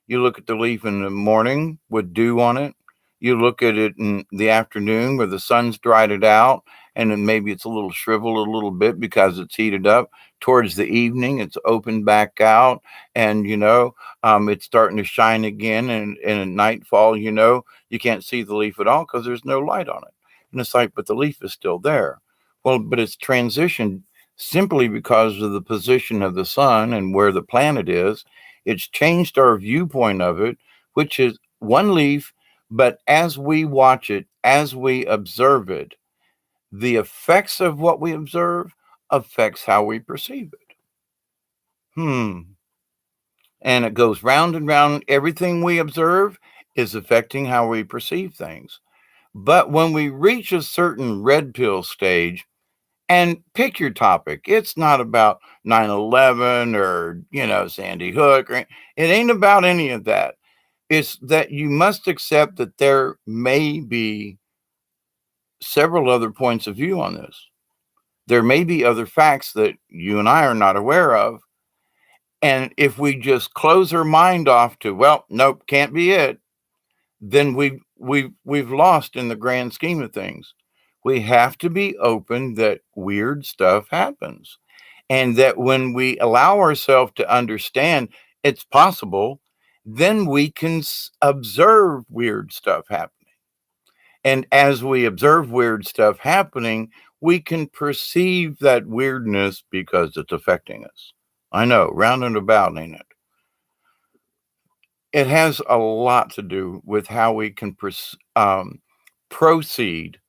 you look at the leaf in the morning with dew on it. You look at it in the afternoon where the sun's dried it out, and then maybe it's a little shriveled a little bit because it's heated up. Towards the evening, it's opened back out, and it's starting to shine again. And at nightfall, you can't see the leaf at all because there's no light on it. And it's like, but the leaf is still there. Well, but it's transitioned simply because of the position of the sun and where the planet is. It's changed our viewpoint of it, which is one leaf, but as we watch it, as we observe it, the effects of what we observe affects how we perceive it. And it goes round and round. Everything we observe is affecting how we perceive things. But when we reach a certain red pill stage, and pick your topic. It's not about 9/11 or, Sandy Hook. It ain't about any of that. It's that you must accept that there may be several other points of view on this. There may be other facts that you and I are not aware of. And if we just close our mind off to, well, nope, can't be it, then we've lost in the grand scheme of things. We have to be open that weird stuff happens. And that when we allow ourselves to understand it's possible, then we can observe weird stuff happening. And as we observe weird stuff happening, we can perceive that weirdness because it's affecting us. I know, round and about, ain't it? It has a lot to do with how we can proceed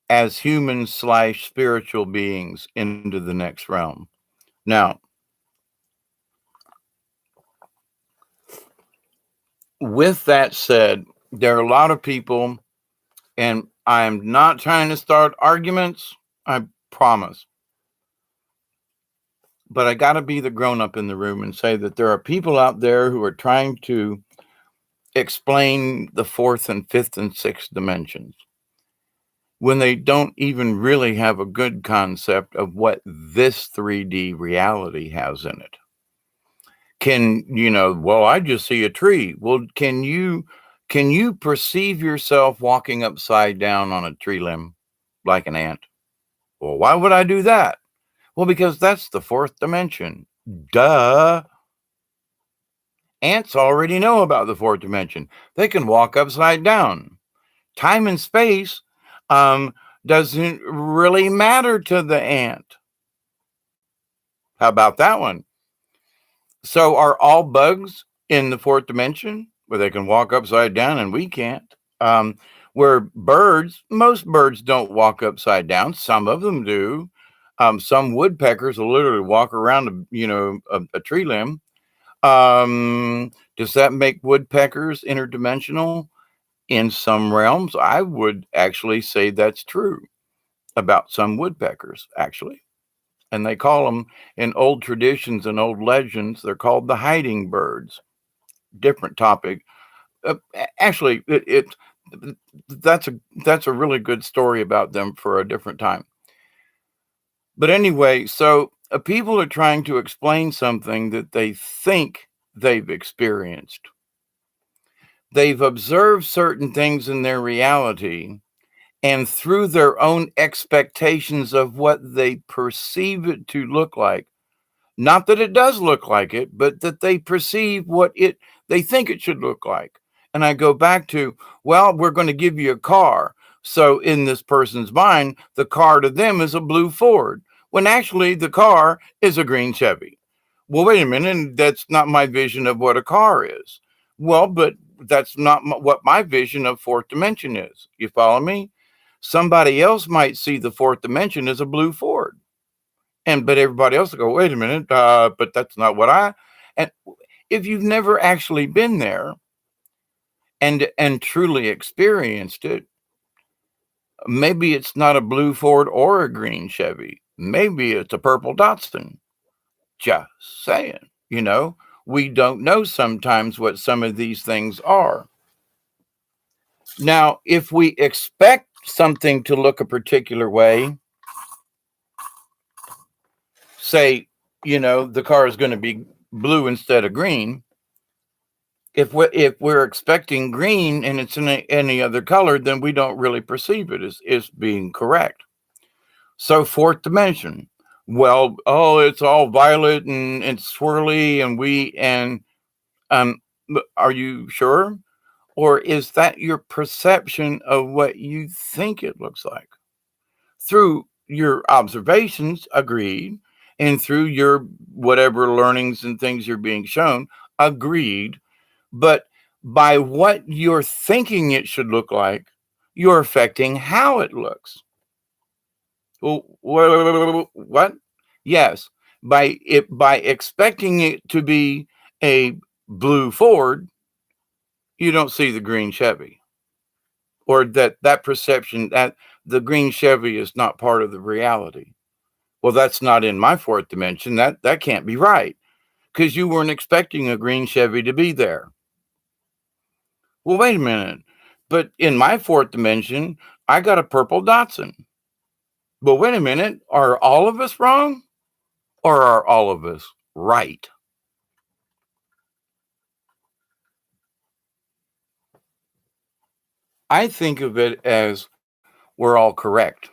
as humans / spiritual beings into the next realm. Now, with that said, there are a lot of people, and I'm not trying to start arguments, I promise. But I got to be the grown up in the room and say that there are people out there who are trying to explain the fourth and fifth and sixth dimensions when they don't even really have a good concept of what this 3D reality has in it. Well, I just see a tree. Well, can you perceive yourself walking upside down on a tree limb like an ant? Well, why would I do that? Well, because that's the fourth dimension. Duh. Ants already know about the fourth dimension. They can walk upside down. Time and space doesn't really matter to the ant. How about that one? So are all bugs in the fourth dimension where they can walk upside down and we can't? Where most birds don't walk upside down. Some of them do. Some woodpeckers will literally walk around, a tree limb. Does that make woodpeckers interdimensional? In some realms, I would actually say that's true about some woodpeckers, actually. And they call them, in old traditions and old legends, they're called the hiding birds. Different topic. Actually, that's a really good story about them for a different time. But anyway, so people are trying to explain something that they think they've experienced. They've observed certain things in their reality, and through their own expectations of what they perceive it to look like, not that it does look like it, but that they perceive they think it should look like. And I go back to, well, we're going to give you a car. So in this person's mind, the car to them is a blue Ford, when actually the car is a green Chevy. Well, wait a minute, that's not my vision of what a car is. Well, but that's not what my vision of fourth dimension is. You follow me? Somebody else might see the fourth dimension as a blue Ford. But everybody else will go, wait a minute, but that's not what and if you've never actually been there and truly experienced it, maybe it's not a blue Ford or a green Chevy. Maybe it's a purple Datsun. Just saying, we don't know sometimes what some of these things are. Now, if we expect something to look a particular way, say, the car is going to be blue instead of green. If we're expecting green and it's in any other color, then we don't really perceive it as being correct. So fourth dimension, well, it's all violet and it's swirly and are you sure? Or is that your perception of what you think it looks like? Through your observations, agreed, and through your whatever learnings and things you're being shown, agreed. But by what you're thinking it should look like, you're affecting how it looks. Well, what? Yes, by expecting it to be a blue Ford, you don't see the green Chevy, or that perception that the green Chevy is not part of the reality. Well, that's not in my fourth dimension. That can't be right, because you weren't expecting a green Chevy to be there. Well, wait a minute. But in my fourth dimension, I got a purple Datsun. But wait a minute. Are all of us wrong or are all of us right? I think of it as we're all correct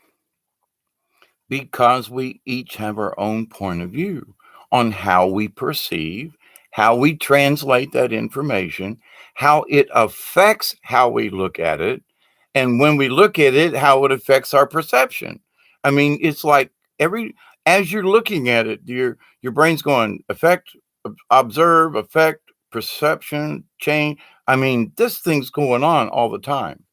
because we each have our own point of view on how we perceive, how we translate that information, how it affects how we look at it, and when we look at it, how it affects our perception. I mean, it's like every as you're looking at it, your brain's going affect, observe, affect, perception, change. I mean, this thing's going on all the time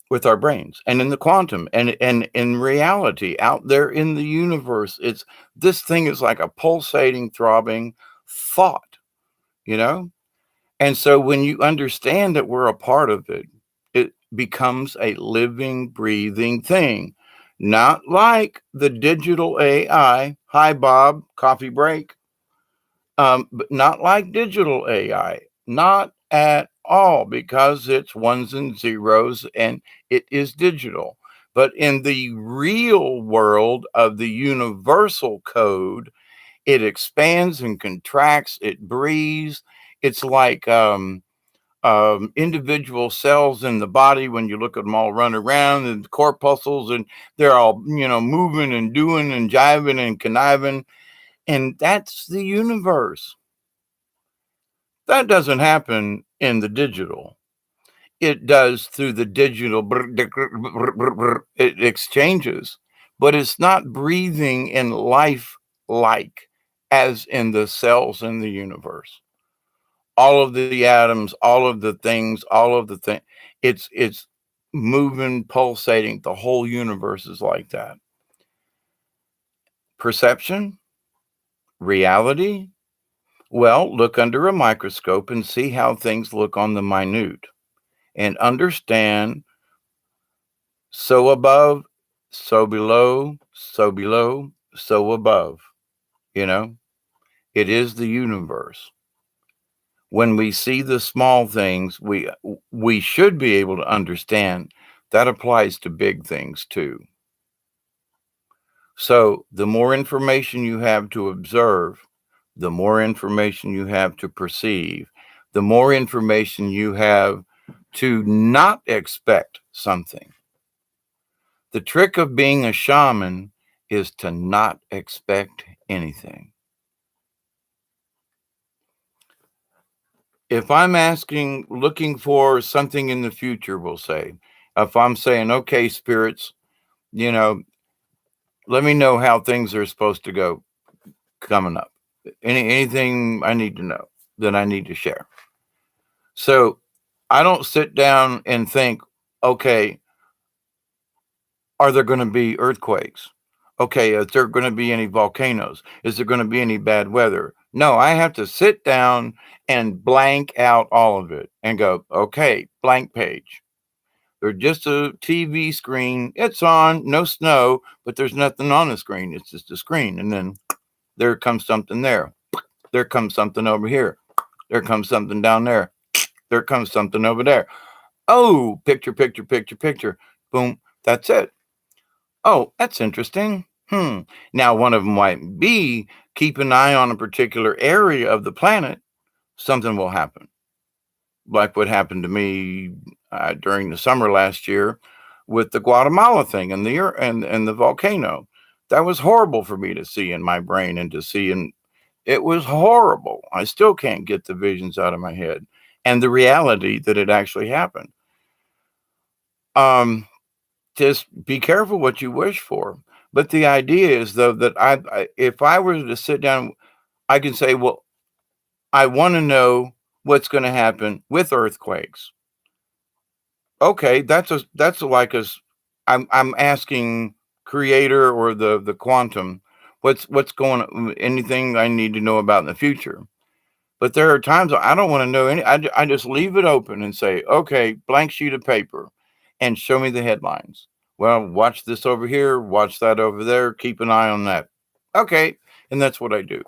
with our brains and in the quantum and in reality out there in the universe. It's this thing is like a pulsating throbbing thought, you know. And so when you understand that we're a part of it, it becomes a living breathing thing, not like the digital AI. Hi Bob, coffee break. But not like digital AI, not at all, because it's ones and zeros and it is digital. But in the real world of the universal code, it expands and contracts, it breathes. It's like individual cells in the body when you look at them all run around and the corpuscles, and they're all, moving and doing and jiving and conniving. And that's the universe. That doesn't happen in the digital. It does through the digital, it exchanges, but it's not breathing in life like as in the cells in the universe. All of the atoms, all of the things, all of the things, it's moving, pulsating. The whole universe is like that. Perception, reality. Well, look under a microscope and see how things look on the minute and understand so above, so below, so below, so above. You know, it is the universe. When we see the small things, we should be able to understand that applies to big things too. So, the more information you have to observe, the more information you have to perceive, the more information you have to not expect something. The trick of being a shaman is to not expect anything. If I'm asking, looking for something in the future, we'll say, if I'm saying, okay, spirits, you know, let me know how things are supposed to go coming up. Anything I need to know that I need to share. So I don't sit down and think, okay, are there going to be earthquakes? Okay, is there going to be any volcanoes? Is there going to be any bad weather? No, I have to sit down and blank out all of it and go, okay, blank page. There's just a TV screen. It's on, no snow, but there's nothing on the screen. It's just a screen. And then there comes something there. There comes something over here. There comes something down there. There comes something over there. Oh, picture, picture, picture, picture. Boom. That's it. Oh, that's interesting. Now, one of them might be keep an eye on a particular area of the planet. Something will happen, like what happened to me during the summer last year with the Guatemala thing and and the volcano. That was horrible for me to see in my brain and to see, and it was horrible. I still can't get the visions out of my head and the reality that it actually happened. Um, just be careful what you wish for. But the idea is, though, that if I were to sit down, I can say, well, I want to know what's going to happen with earthquakes. Okay, like us. I'm asking creator or the quantum, what's going on, anything I need to know about in the future. But there are times I don't want to know any. I just leave it open and say, okay, blank sheet of paper, and show me the headlines. Well, watch this over here, watch that over there, keep an eye on that. Okay, and that's what I do.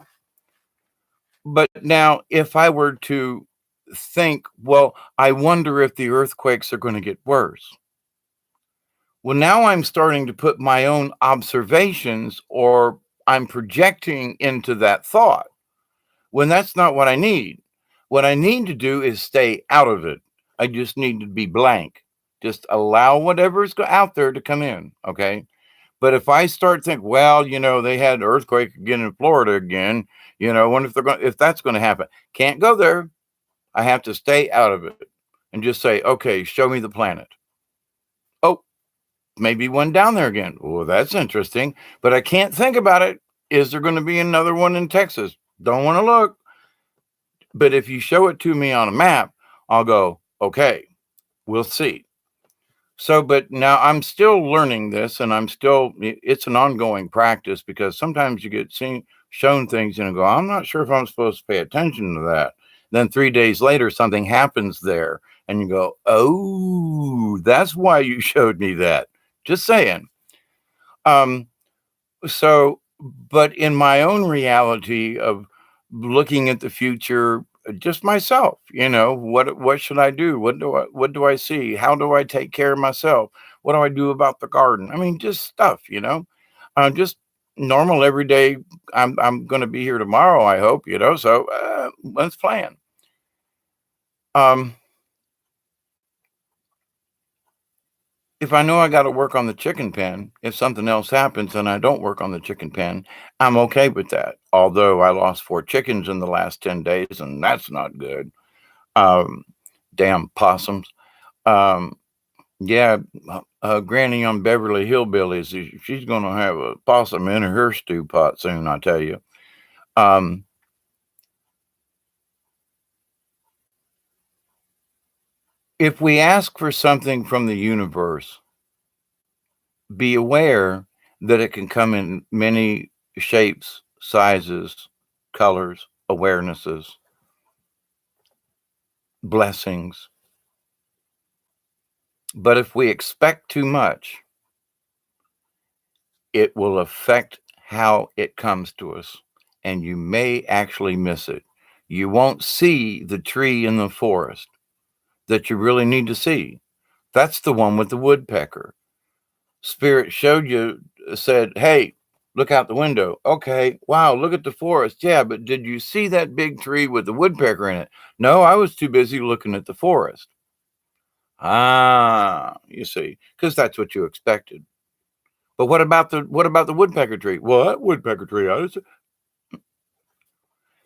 But now, if I were to think, well, I wonder if the earthquakes are going to get worse. Well, now I'm starting to put my own observations, or I'm projecting into that thought when that's not what I need. What I need to do is stay out of it. I just need to be blank. Just allow whatever's out there to come in. Okay. But if I start thinking, well, they had an earthquake again in Florida again, wonder if that's going to happen. Can't go there. I have to stay out of it and just say, okay, show me the planet. Oh, maybe one down there again. Well, that's interesting, but I can't think about it. Is there going to be another one in Texas? Don't want to look. But if you show it to me on a map, I'll go, okay, we'll see. So, but now I'm still learning this, and it's an ongoing practice, because sometimes you get shown things and go, I'm not sure if I'm supposed to pay attention to that. Then 3 days later, something happens there, and you go, oh, that's why you showed me that. Just saying. Um, so, but in my own reality of looking at the future, just myself, what should I do? What do I see? How do I take care of myself? What do I do about the garden? I mean, just stuff, just normal everyday. I'm going to be here tomorrow, I hope, so let's plan. If I know I got to work on the chicken pen, if something else happens and I don't work on the chicken pen, I'm okay with that. Although I lost 4 chickens in the last 10 days, and that's not good. Um, Damn possums. Um, yeah, Granny on Beverly Hillbillies, she's going to have a possum in her stew pot soon, I tell you. Um, if we ask for something from the universe, be aware that it can come in many shapes, sizes, colors, awarenesses, blessings. But if we expect too much, it will affect how it comes to us, and you may actually miss it. You won't see the tree in the forest that you really need to see. That's the one with the woodpecker. Spirit showed you, said, hey, look out the window. Okay, wow, look at the forest. Yeah, but did you see that big tree with the woodpecker in it? No, I was too busy looking at the forest. Ah, you see, because that's what you expected. But what about the woodpecker tree? What woodpecker tree?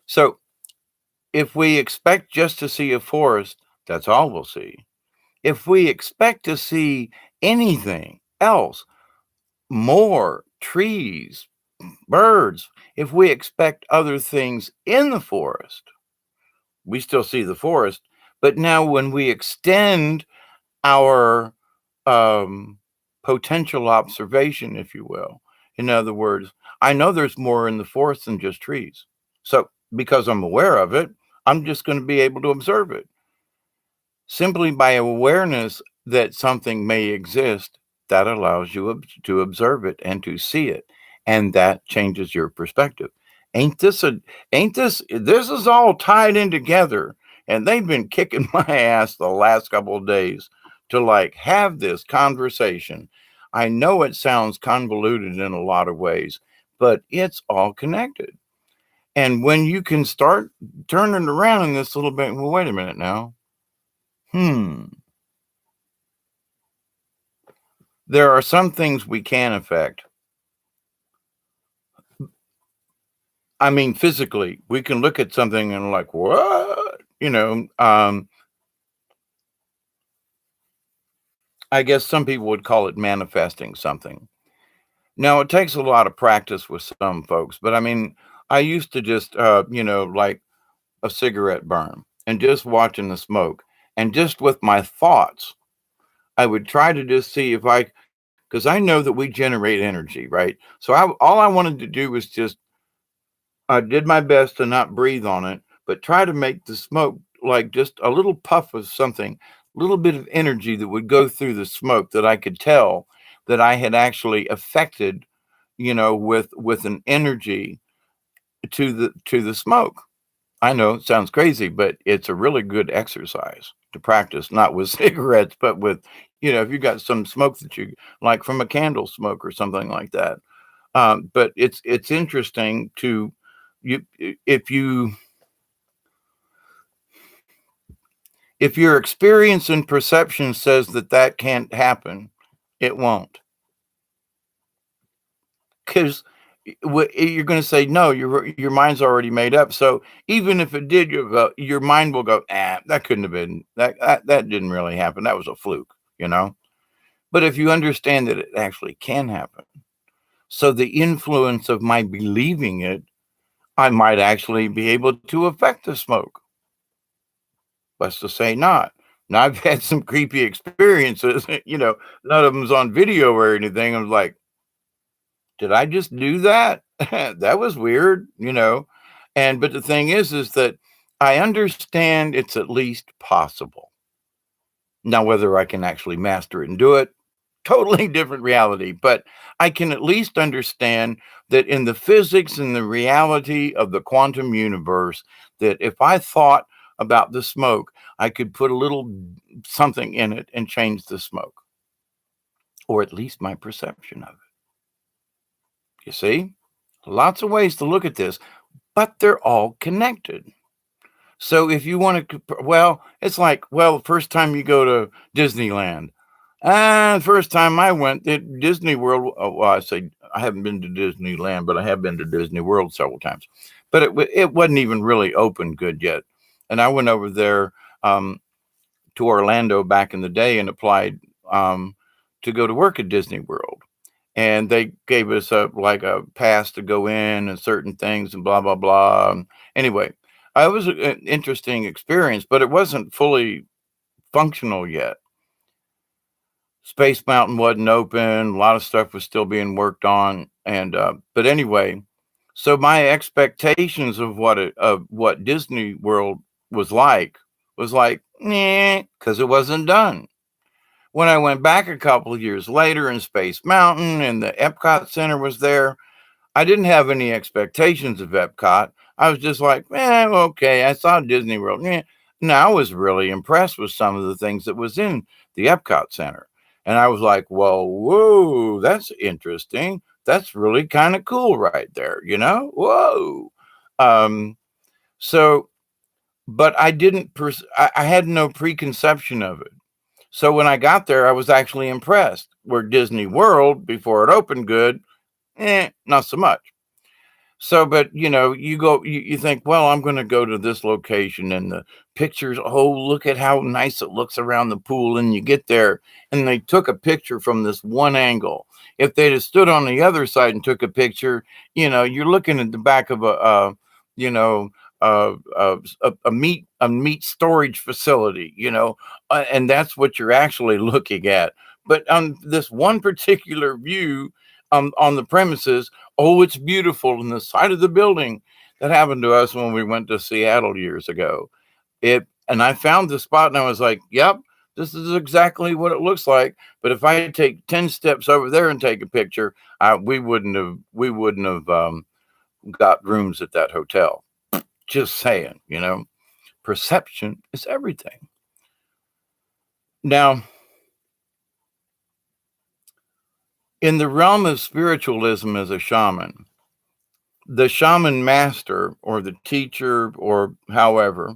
So if we expect just to see a forest, that's all we'll see. If we expect to see anything else, more trees, birds, if we expect other things in the forest, we still see the forest. But now when we extend our um, potential observation, if you will, in other words, I know there's more in the forest than just trees. So because I'm aware of it, I'm just going to be able to observe it. Simply by awareness that something may exist, that allows you to observe it and to see it, and that changes your perspective. Ain't this a ain't this is all tied in together, and they've been kicking my ass the last couple of days to have this conversation. I know it sounds convoluted in a lot of ways, but it's all connected. And when you can start turning around in this little bit, well, wait a minute now. There are some things we can affect. I mean, physically, we can look at something and what? I guess some people would call it manifesting something. Now, it takes a lot of practice with some folks, but I mean, I used to just, like a cigarette burn and just watching the smoke, and just with my thoughts, I would try to just see if because I know that we generate energy, right? So all I wanted to do was just I did my best to not breathe on it, but try to make the smoke like just a little puff of something, a little bit of energy that would go through the smoke that I could tell that I had actually affected, with an energy to the smoke. I know it sounds crazy, but it's a really good exercise to practice, not with cigarettes, but with, if you got some smoke that you like from a candle smoke or something like that. But it's interesting to you if you if your experience and perception says that that can't happen, it won't. Because you're going to say no. Your mind's already made up. So even if it did, your mind will go, that couldn't have been that didn't really happen. That was a fluke, you know. But if you understand that it actually can happen, so the influence of my believing it, I might actually be able to affect the smoke. Let's just say not. Now I've had some creepy experiences. None of them's on video or anything. I was like, did I just do that? That was weird. But the thing is that I understand it's at least possible. Now, whether I can actually master it and do it, totally different reality. But I can at least understand that in the physics and the reality of the quantum universe, that if I thought about the smoke, I could put a little something in it and change the smoke, or at least my perception of it. You see? Lots of ways to look at this, but they're all connected. So if you want to, well, it's like, well, the first time you go to Disneyland, the first time I went at Disney World, well, I say I haven't been to Disneyland, but I have been to Disney World several times. But it wasn't even really open good yet. And I went over there to Orlando back in the day and applied to go to work at Disney World. And they gave us a pass to go in and certain things and blah blah blah. Anyway, it was an interesting experience, but it wasn't fully functional yet. Space Mountain wasn't open. A lot of stuff was still being worked on, and but anyway, so my expectations of what Disney World was like, because it wasn't done. When I went back a couple of years later in Space Mountain and the Epcot Center was there, I didn't have any expectations of Epcot. I was just like, okay, I saw Disney World. Now I was really impressed with some of the things that was in the Epcot Center. And I was like, well, whoa, that's interesting. That's really kind of cool right there, Whoa. Um, so, but I didn't, I had no preconception of it. So when I got there, I was actually impressed. Where Disney World, before it opened good, not so much. So, but you go, you think, well, I'm going to go to this location and the pictures. Oh, look at how nice it looks around the pool. And you get there and they took a picture from this one angle. If they'd have stood on the other side and took a picture, you're looking at the back of you know, a meat storage facility, and that's what you're actually looking at. But on this one particular view on the premises, oh, it's beautiful in the side of the building. That happened to us when we went to Seattle years ago. And I found the spot and I was like, yep, this is exactly what it looks like. But if I take 10 steps over there and take a picture, we wouldn't have got rooms at that hotel. Just saying, perception is everything. Now, in the realm of spiritualism as a shaman, the shaman master or the teacher or however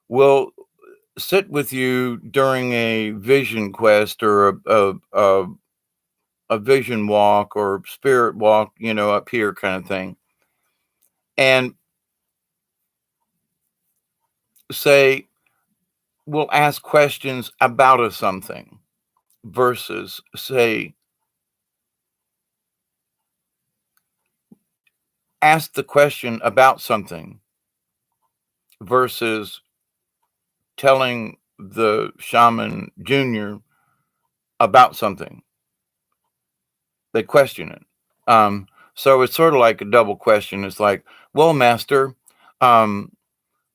will sit with you during a vision quest or a vision walk or spirit walk, up here kind of thing, and say, we'll ask questions about a something versus say, ask the question about something versus telling the shaman junior about something. They question it. So it's sort of like a double question. It's like, well, master, um,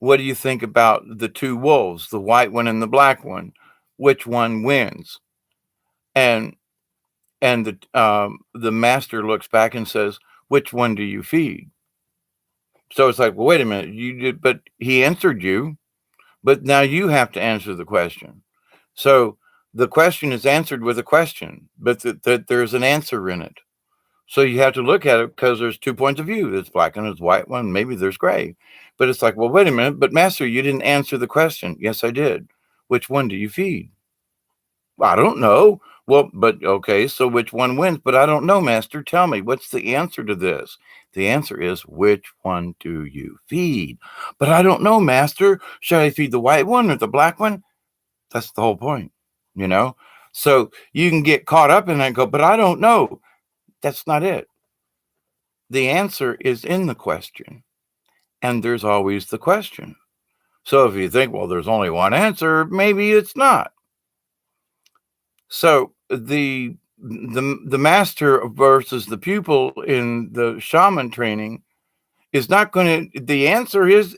what do you think about the two wolves, the white one and the black one? Which one wins? And the master looks back and says, which one do you feed? So it's like, well, wait a minute, you did, but he answered you, but now you have to answer the question. So the question is answered with a question, but that there's an answer in it. So you have to look at it because there's two points of view. There's black and there's white one. Maybe there's gray. But it's like, well, wait a minute. But master, you didn't answer the question. Yes, I did. Which one do you feed? I don't know. Well, but okay, so which one wins? But I don't know, master. Tell me, what's the answer to this? The answer is, which one do you feed? But I don't know, master. Should I feed the white one or the black one? That's the whole point, you know? So you can get caught up in that and go, but I don't know. That's not it. The answer is in the question, and there's always the question. So if you think, well, there's only one answer, maybe it's not. So the master versus the pupil in the shaman training is not going to, the answer is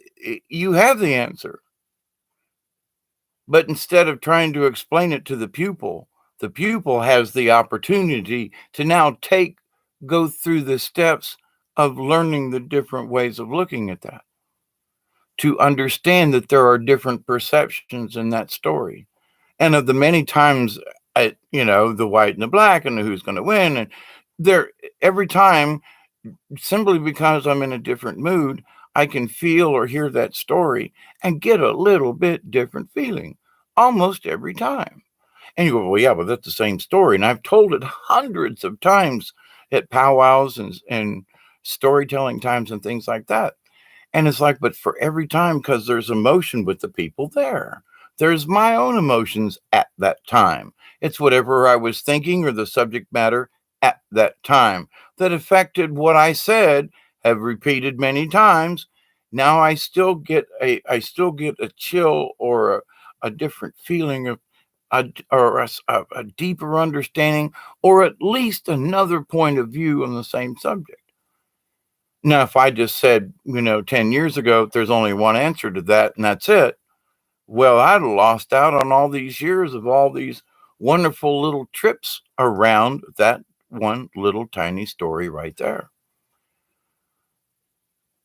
you have the answer. But instead of trying to explain it to the pupil has the opportunity to now go through the steps of learning the different ways of looking at that, to understand that there are different perceptions in that story. And of the many times, the white and the black and who's going to win, and there every time, simply because I'm in a different mood, I can feel or hear that story and get a little bit different feeling almost every time. And you go, well, yeah, but that's the same story. And I've told it hundreds of times at powwows and storytelling times and things like that. And it's like, but for every time, because there's emotion with the people there. There's my own emotions at that time. It's whatever I was thinking or the subject matter at that time that affected what I said, have repeated many times. Now I still get a chill or a different feeling of a deeper understanding, or at least another point of view on the same subject. Now, if I just said, 10 years ago, there's only one answer to that, and that's it, well, I'd have lost out on all these years of all these wonderful little trips around that one little tiny story right there.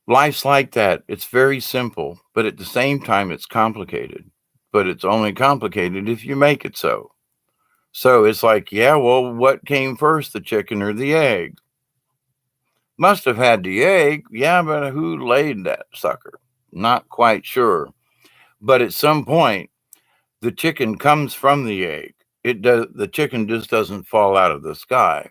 Life's like that. It's very simple, but at the same time, it's complicated. But it's only complicated if you make it so. So it's like, yeah, well, what came first, the chicken or the egg? Must have had the egg. Yeah, but who laid that sucker? Not quite sure. But at some point, the chicken comes from the egg. The chicken just doesn't fall out of the sky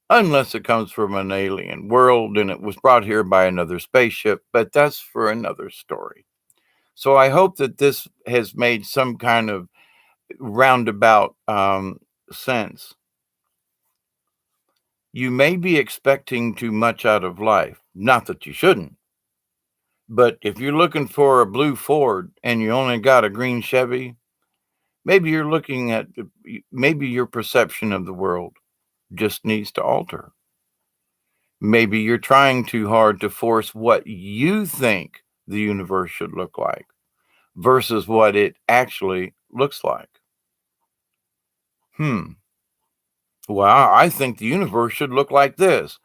unless it comes from an alien world and it was brought here by another spaceship, but that's for another story. So I hope that this has made some kind of roundabout sense. You may be expecting too much out of life. Not that you shouldn't. But if you're looking for a blue Ford and you only got a green Chevy, maybe you're looking at, maybe your perception of the world just needs to alter. Maybe you're trying too hard to force what you think the universe should look like versus what it actually looks like. Well, I think the universe should look like this.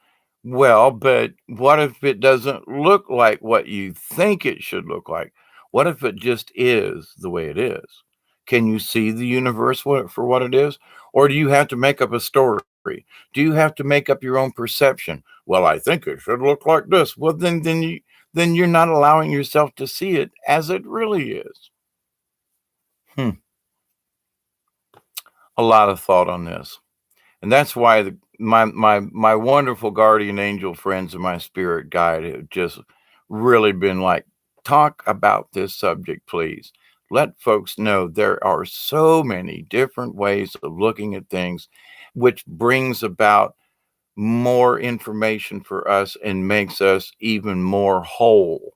Well, but what if it doesn't look like what you think it should look like? What if it just is the way it is? Can you see the universe for what it is? Or do you have to make up a story? Do you have to make up your own perception? Well, I think it should look like this. Well, then you're not allowing yourself to see it as it really is. Hmm. A lot of thought on this. And that's why my wonderful guardian angel friends and my spirit guide have just really been like, talk about this subject, please. Let folks know there are so many different ways of looking at things, which brings about more information for us and makes us even more whole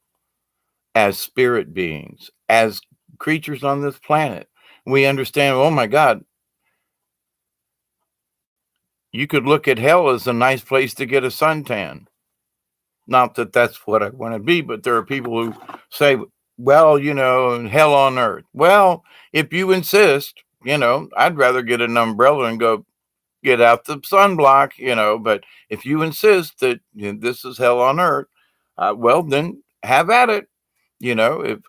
as spirit beings, as creatures on this planet. We understand, oh my God, you could look at hell as a nice place to get a suntan. Not that that's what I want to be, but there are people who say, well, hell on earth. Well, if you insist, I'd rather get an umbrella and go get out the sunblock, but if you insist that this is hell on earth, Well, then have at it. If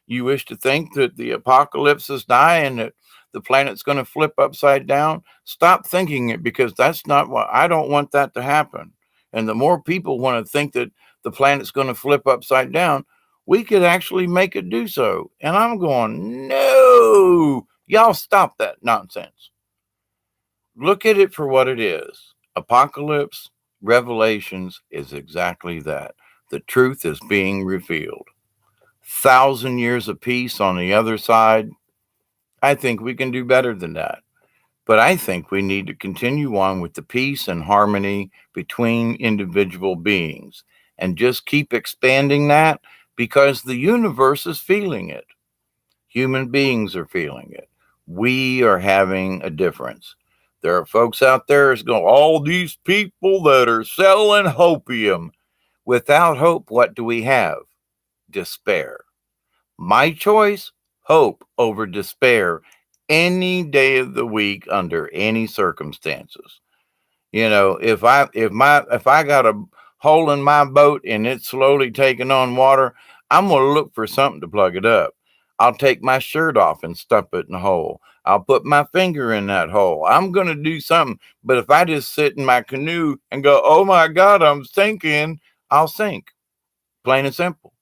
you wish to think that the apocalypse is nigh and that the planet's going to flip upside down, stop thinking it, because that's not what I don't want that to happen. And the more people want to think that the planet's going to flip upside down, we could actually make it do so. And I'm going, no, y'all stop that nonsense. Look at it for what it is. Apocalypse, Revelations is exactly that. The truth is being revealed. 1,000 years of peace on the other side. I think we can do better than that. But I think we need to continue on with the peace and harmony between individual beings and just keep expanding that, because the universe is feeling it. Human beings are feeling it. We are having a difference. There are folks out there that's going, all these people that are selling hopium. Without hope, what do we have? Despair. My choice, hope over despair any day of the week under any circumstances. If I got a hole in my boat and it's slowly taking on water, I'm going to look for something to plug it up. I'll take my shirt off and stuff it in the hole. I'll put my finger in that hole. I'm going to do something. But if I just sit in my canoe and go, oh my God, I'm sinking, I'll sink. Plain and simple.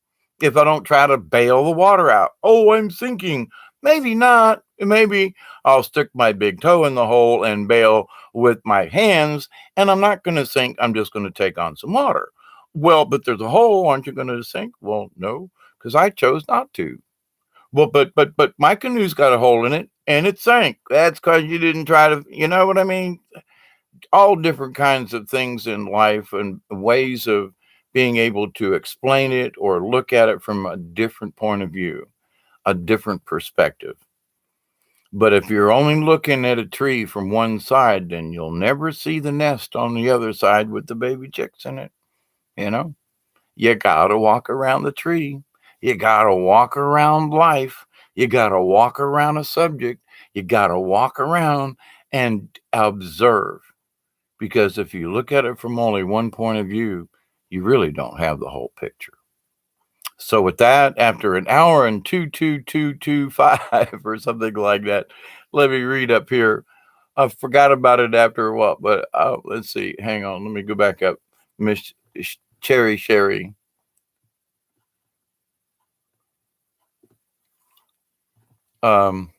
If I don't try to bail the water out, oh, I'm sinking. Maybe not. Maybe I'll stick my big toe in the hole and bail with my hands, and I'm not going to sink. I'm just going to take on some water. Well, but there's a hole. Aren't you going to sink? Well, no, because I chose not to. Well, but my canoe's got a hole in it and it sank. That's because you didn't try to. You know what I mean? All different kinds of things in life and ways of being able to explain it or look at it from a different point of view, a different perspective. But if you're only looking at a tree from one side, then you'll never see the nest on the other side with the baby chicks in it. You know, you gotta walk around the tree. You gotta walk around life. You gotta walk around a subject. You gotta walk around and observe, because if you look at it from only one point of view, you really don't have the whole picture. So with that, after an hour and 22225 or something like that, let me read up here. I forgot about it after a while, but let's see. Hang on, let me go back up. Miss Cherry Sherry. Um,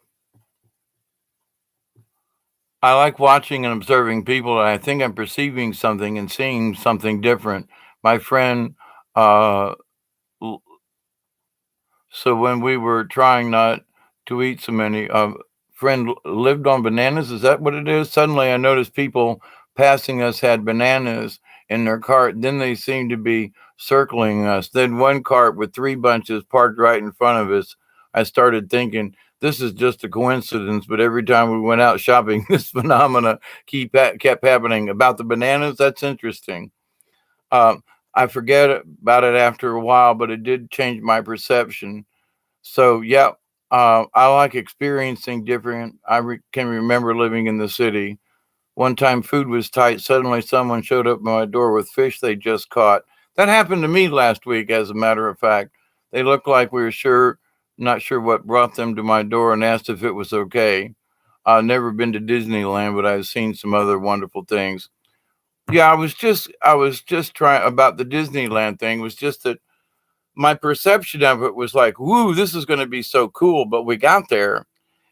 I like watching and observing people, and I think I'm perceiving something and seeing something different. My friend uh, So when we were trying not to eat so many, friend lived on bananas. Is that what it is? Suddenly, I noticed people passing us had bananas in their cart. Then they seemed to be circling us. Then one cart with three bunches parked right in front of us. I started thinking, this is just a coincidence, but every time we went out shopping, this phenomena kept happening. About the bananas, that's interesting. Um, I forget about it after a while, but it did change my perception. So yeah, I like experiencing different. Can remember living in the city. One time, food was tight. Suddenly, someone showed up at my door with fish they just caught. That happened to me last week, as a matter of fact. They looked like we were not sure what brought them to my door, and asked if it was okay. I've never been to Disneyland, but I've seen some other wonderful things. Yeah, I was just trying about the Disneyland thing. Was just that my perception of it was like, woo, this is going to be so cool. But we got there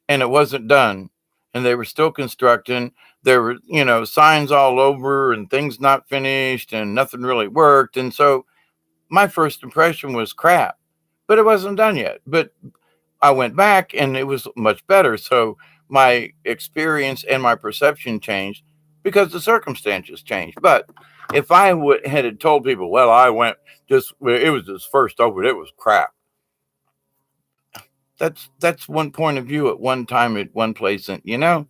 and it wasn't done. And they were still constructing. There were, signs all over and things not finished and nothing really worked. And so my first impression was crap, but it wasn't done yet. But I went back and it was much better. So my experience and my perception changed because the circumstances changed. But if I had told people, well, I went just, it was his first open, it was crap. That's one point of view at one time at one place, and.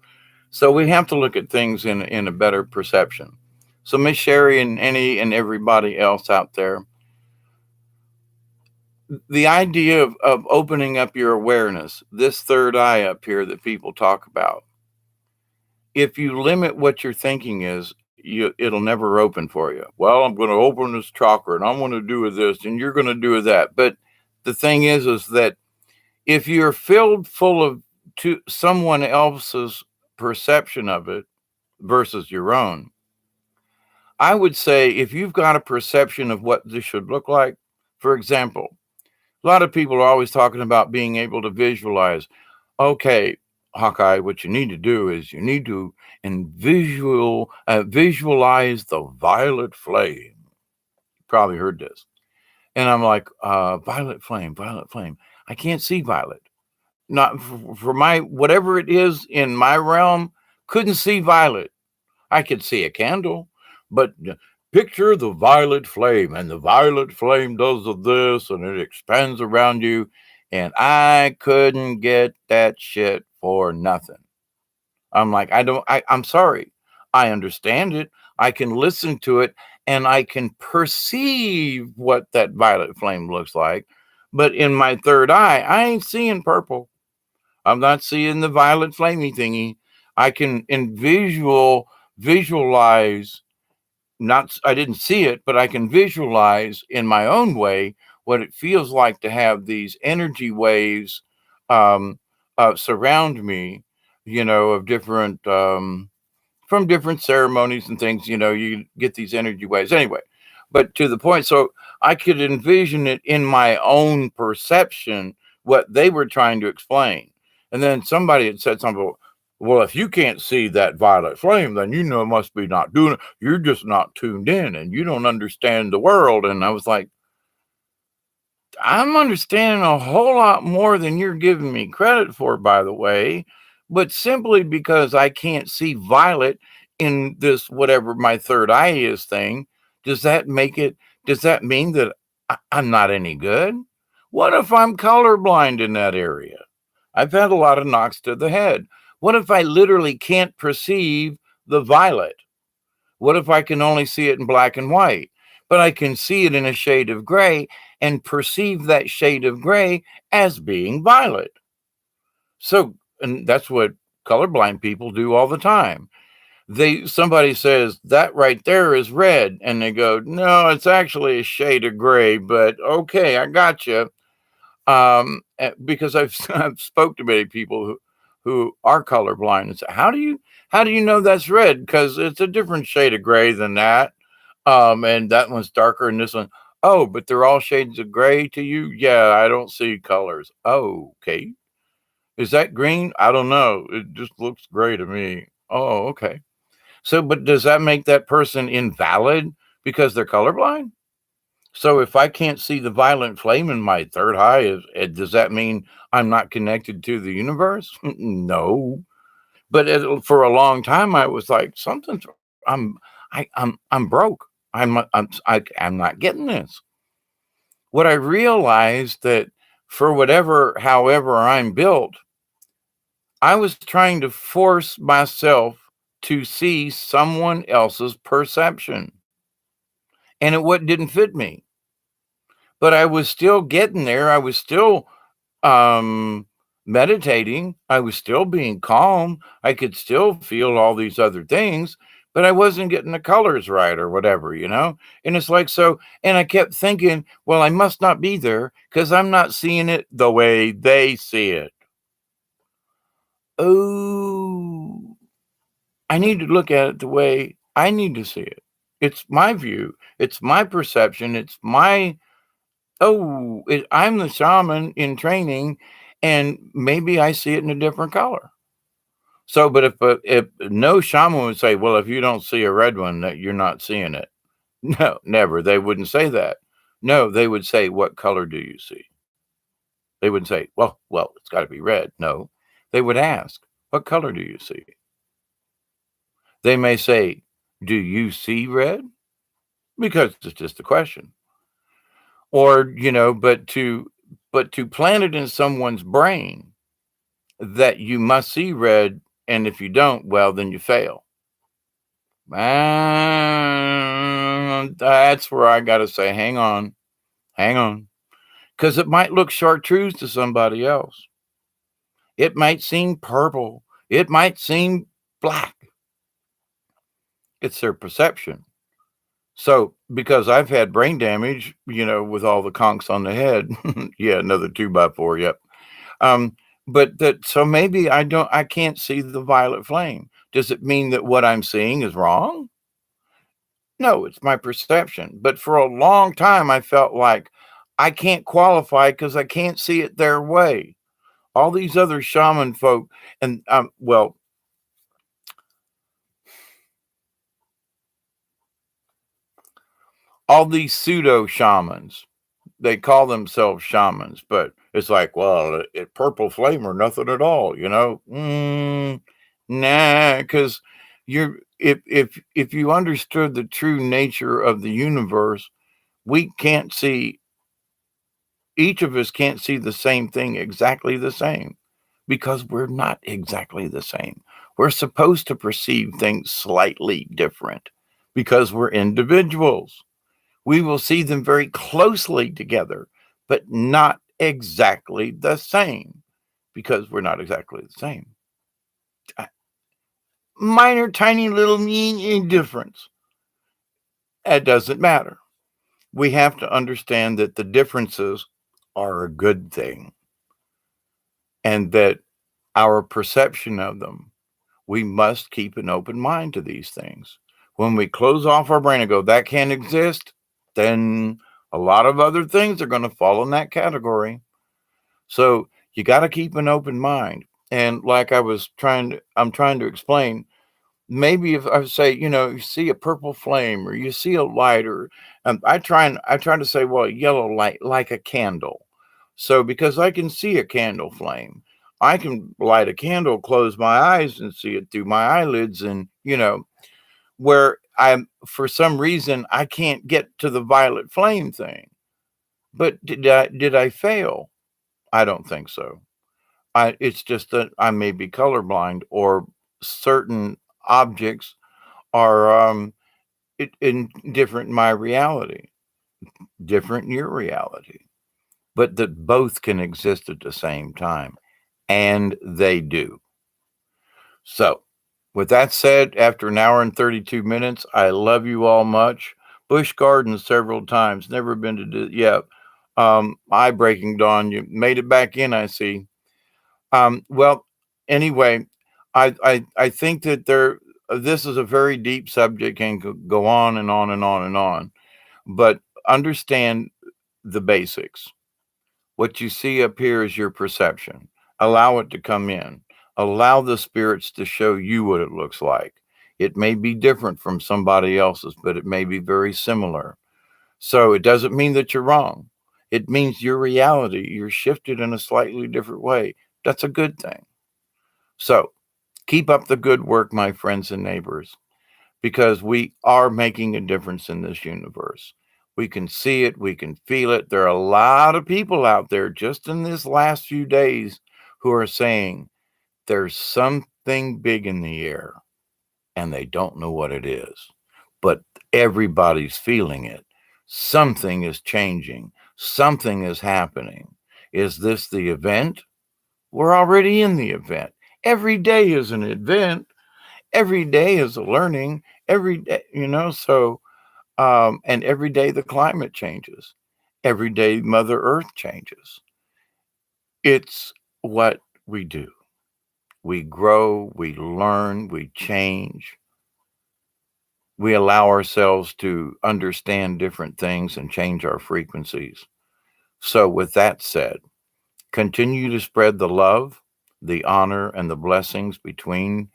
So we have to look at things in a better perception. So Miss Sherry and any and everybody else out there, the idea of opening up your awareness, this third eye up here that people talk about, if you limit what your thinking is, it'll never open for you. Well, I'm going to open this chakra and I'm going to do this and you're going to do that. But the thing is that if you're filled full of to someone else's perception of it versus your own, I would say if you've got a perception of what this should look like, for example, a lot of people are always talking about being able to visualize. Okay, Hawkeye, what you need to do is you need to visualize the violet flame. Probably heard this. And I'm like, violet flame, violet flame. I can't see violet. Not for my, whatever it is in my realm, couldn't see violet. I could see a candle, but picture the violet flame, and the violet flame does this, and it expands around you. And I couldn't get that shit for nothing. I'm like, I'm sorry. I understand it. I can listen to it and I can perceive what that violet flame looks like. But in my third eye, I ain't seeing purple. I'm not seeing the violet flamey thingy. I can visualize, not, I didn't see it, but I can visualize in my own way what it feels like to have these energy waves um, surround me, of different, from different ceremonies and things, you get these energy waves anyway. But to the point, so I could envision it in my own perception, what they were trying to explain. And then somebody had said something, well, if you can't see that violet flame, then it must be not doing it. You're just not tuned in and you don't understand the world. And I was like, I'm understanding a whole lot more than you're giving me credit for, by the way. But simply because I can't see violet in this whatever my third eye is thing, does that mean that I'm not any good? What if I'm colorblind in that area? I've had a lot of knocks to the head. What if I literally can't perceive the violet? What if I can only see it in black and white, but I can see it in a shade of gray and perceive that shade of gray as being violet? So, and that's what colorblind people do all the time. Somebody says that right there is red, and they go, no, it's actually a shade of gray, but okay, I got you. Because I've spoke to many people who are colorblind and say, how do you know that's red? Because it's a different shade of gray than that. And that one's darker and this one. Oh, but they're all shades of gray to you? Yeah, I don't see colors. Oh, okay. Is that green? I don't know. It just looks gray to me. Oh, okay. So, but does that make that person invalid because they're colorblind? So if I can't see the violet flame in my third eye, does that mean I'm not connected to the universe? No. But for a long time, I was like, I'm, I'm broke. I'm not getting this. What I realized that for however I'm built, I was trying to force myself to see someone else's perception, and it didn't fit me. But I was still getting there. I was still meditating. I was still being calm. I could still feel all these other things, but I wasn't getting the colors right or whatever, And it's like, so, and I kept thinking, well, I must not be there because I'm not seeing it the way they see it. Oh, I need to look at it the way I need to see it. It's my view. It's my perception. I'm the shaman in training, and maybe I see it in a different color. So, but if no shaman would say, well, if you don't see a red one, that you're not seeing it. No, never. They wouldn't say that. No, they would say, what color do you see? They wouldn't say, well, it's got to be red. No, they would ask, what color do you see? They may say, do you see red? Because it's just a question. Or, but to plant it in someone's brain that you must see red, and if you don't, well, then you fail. That's where I got to say, hang on, because it might look chartreuse to somebody else. It might seem purple. It might seem black. It's their perception. So, because I've had brain damage, with all the conks on the head, yeah, another 2x4, yep. Um, but so maybe I can't see the violet flame. Does it mean that what I'm seeing is wrong? No, it's my perception. But for a long time, I felt like I can't qualify because I can't see it their way. All these other shaman folk, and well, all these pseudo shamans, they call themselves shamans, but it's like, well, it purple flame or nothing at all, nah, because you're if you understood the true nature of the universe, we can't see each of us can't see the same thing exactly the same because we're not exactly the same. We're supposed to perceive things slightly different because we're individuals. We will see them very closely together, but not exactly the same because we're not exactly the same. Minor, tiny little difference. It doesn't matter. We have to understand that the differences are a good thing and that our perception of them, we must keep an open mind to these things. When we close off our brain and go, that can't exist, then a lot of other things are going to fall in that category. So you got to keep an open mind. And like I'm trying to explain, maybe if I say, you see a purple flame or you see a light, or I try to say, well, yellow light like a candle. So because I can see a candle flame, I can light a candle, close my eyes and see it through my eyelids, and where I'm for some reason I can't get to the violet flame thing. But did I fail? I don't think so. It's just that I may be colorblind, or certain objects are in different in my reality, different in your reality, but that both can exist at the same time, and they do. So, with that said, after an hour and 32 minutes, I love you all much. Busch Gardens several times, never been to do, yeah. Eye breaking, Dawn. You made it back in, I see. Well, anyway, I think that this is a very deep subject and could go on and on and on and on, but understand the basics. What you see up here is your perception. Allow it to come in. Allow the spirits to show you what it looks like. It may be different from somebody else's, but it may be very similar. So it doesn't mean that you're wrong. It means your reality, you're shifted in a slightly different way. That's a good thing. So keep up the good work, my friends and neighbors, because we are making a difference in this universe. We can see it, we can feel it. There are a lot of people out there just in this last few days who are saying there's something big in the air and they don't know what it is. But everybody's feeling it. Something is changing, something is happening. Is this the event? We're already in the event. Every day is an event. Every day is a learning. Every day, so and every day the climate changes. Every day Mother Earth changes. It's what we do. We grow, we learn, we change. We allow ourselves to understand different things and change our frequencies. So, with that said, continue to spread the love, the honor, and the blessings between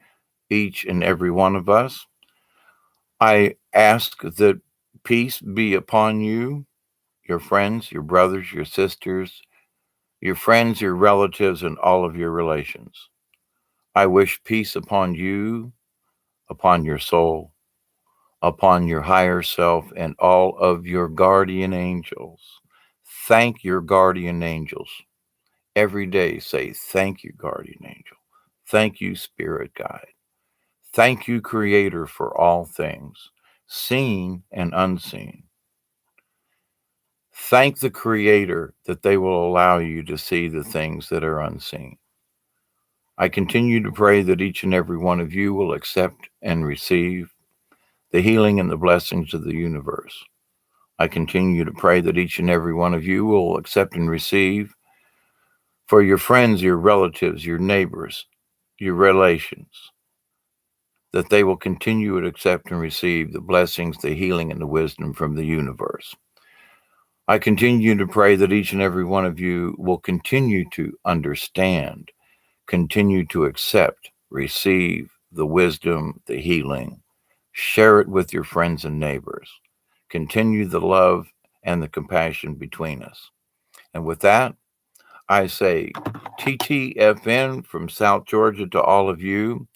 each and every one of us. I ask that peace be upon you, your friends, your brothers, your sisters, your friends, your relatives, and all of your relations. I wish peace upon you, upon your soul, upon your higher self, and all of your guardian angels. Thank your guardian angels. Every day say, thank you, guardian angel. Thank you, spirit guide. Thank you, creator, for all things, seen and unseen. Thank the creator that they will allow you to see the things that are unseen. I continue to pray that each and every one of you will accept and receive the healing and the blessings of the universe. I continue to pray that each and every one of you will accept and receive for your friends, your relatives, your neighbors, your relations, that they will continue to accept and receive the blessings, the healing, and the wisdom from the universe. I continue to pray that each and every one of you will continue to understand, continue to accept, receive the wisdom, the healing, share it with your friends and neighbors, continue the love and the compassion between us. And with that, I say TTFN from South Georgia to all of you.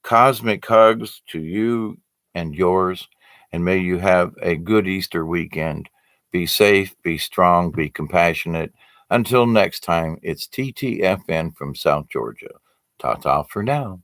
Cosmic hugs to you and yours, and may you have a good Easter weekend. Be safe, be strong, be compassionate. Until next time, it's TTFN from South Georgia. Ta ta for now.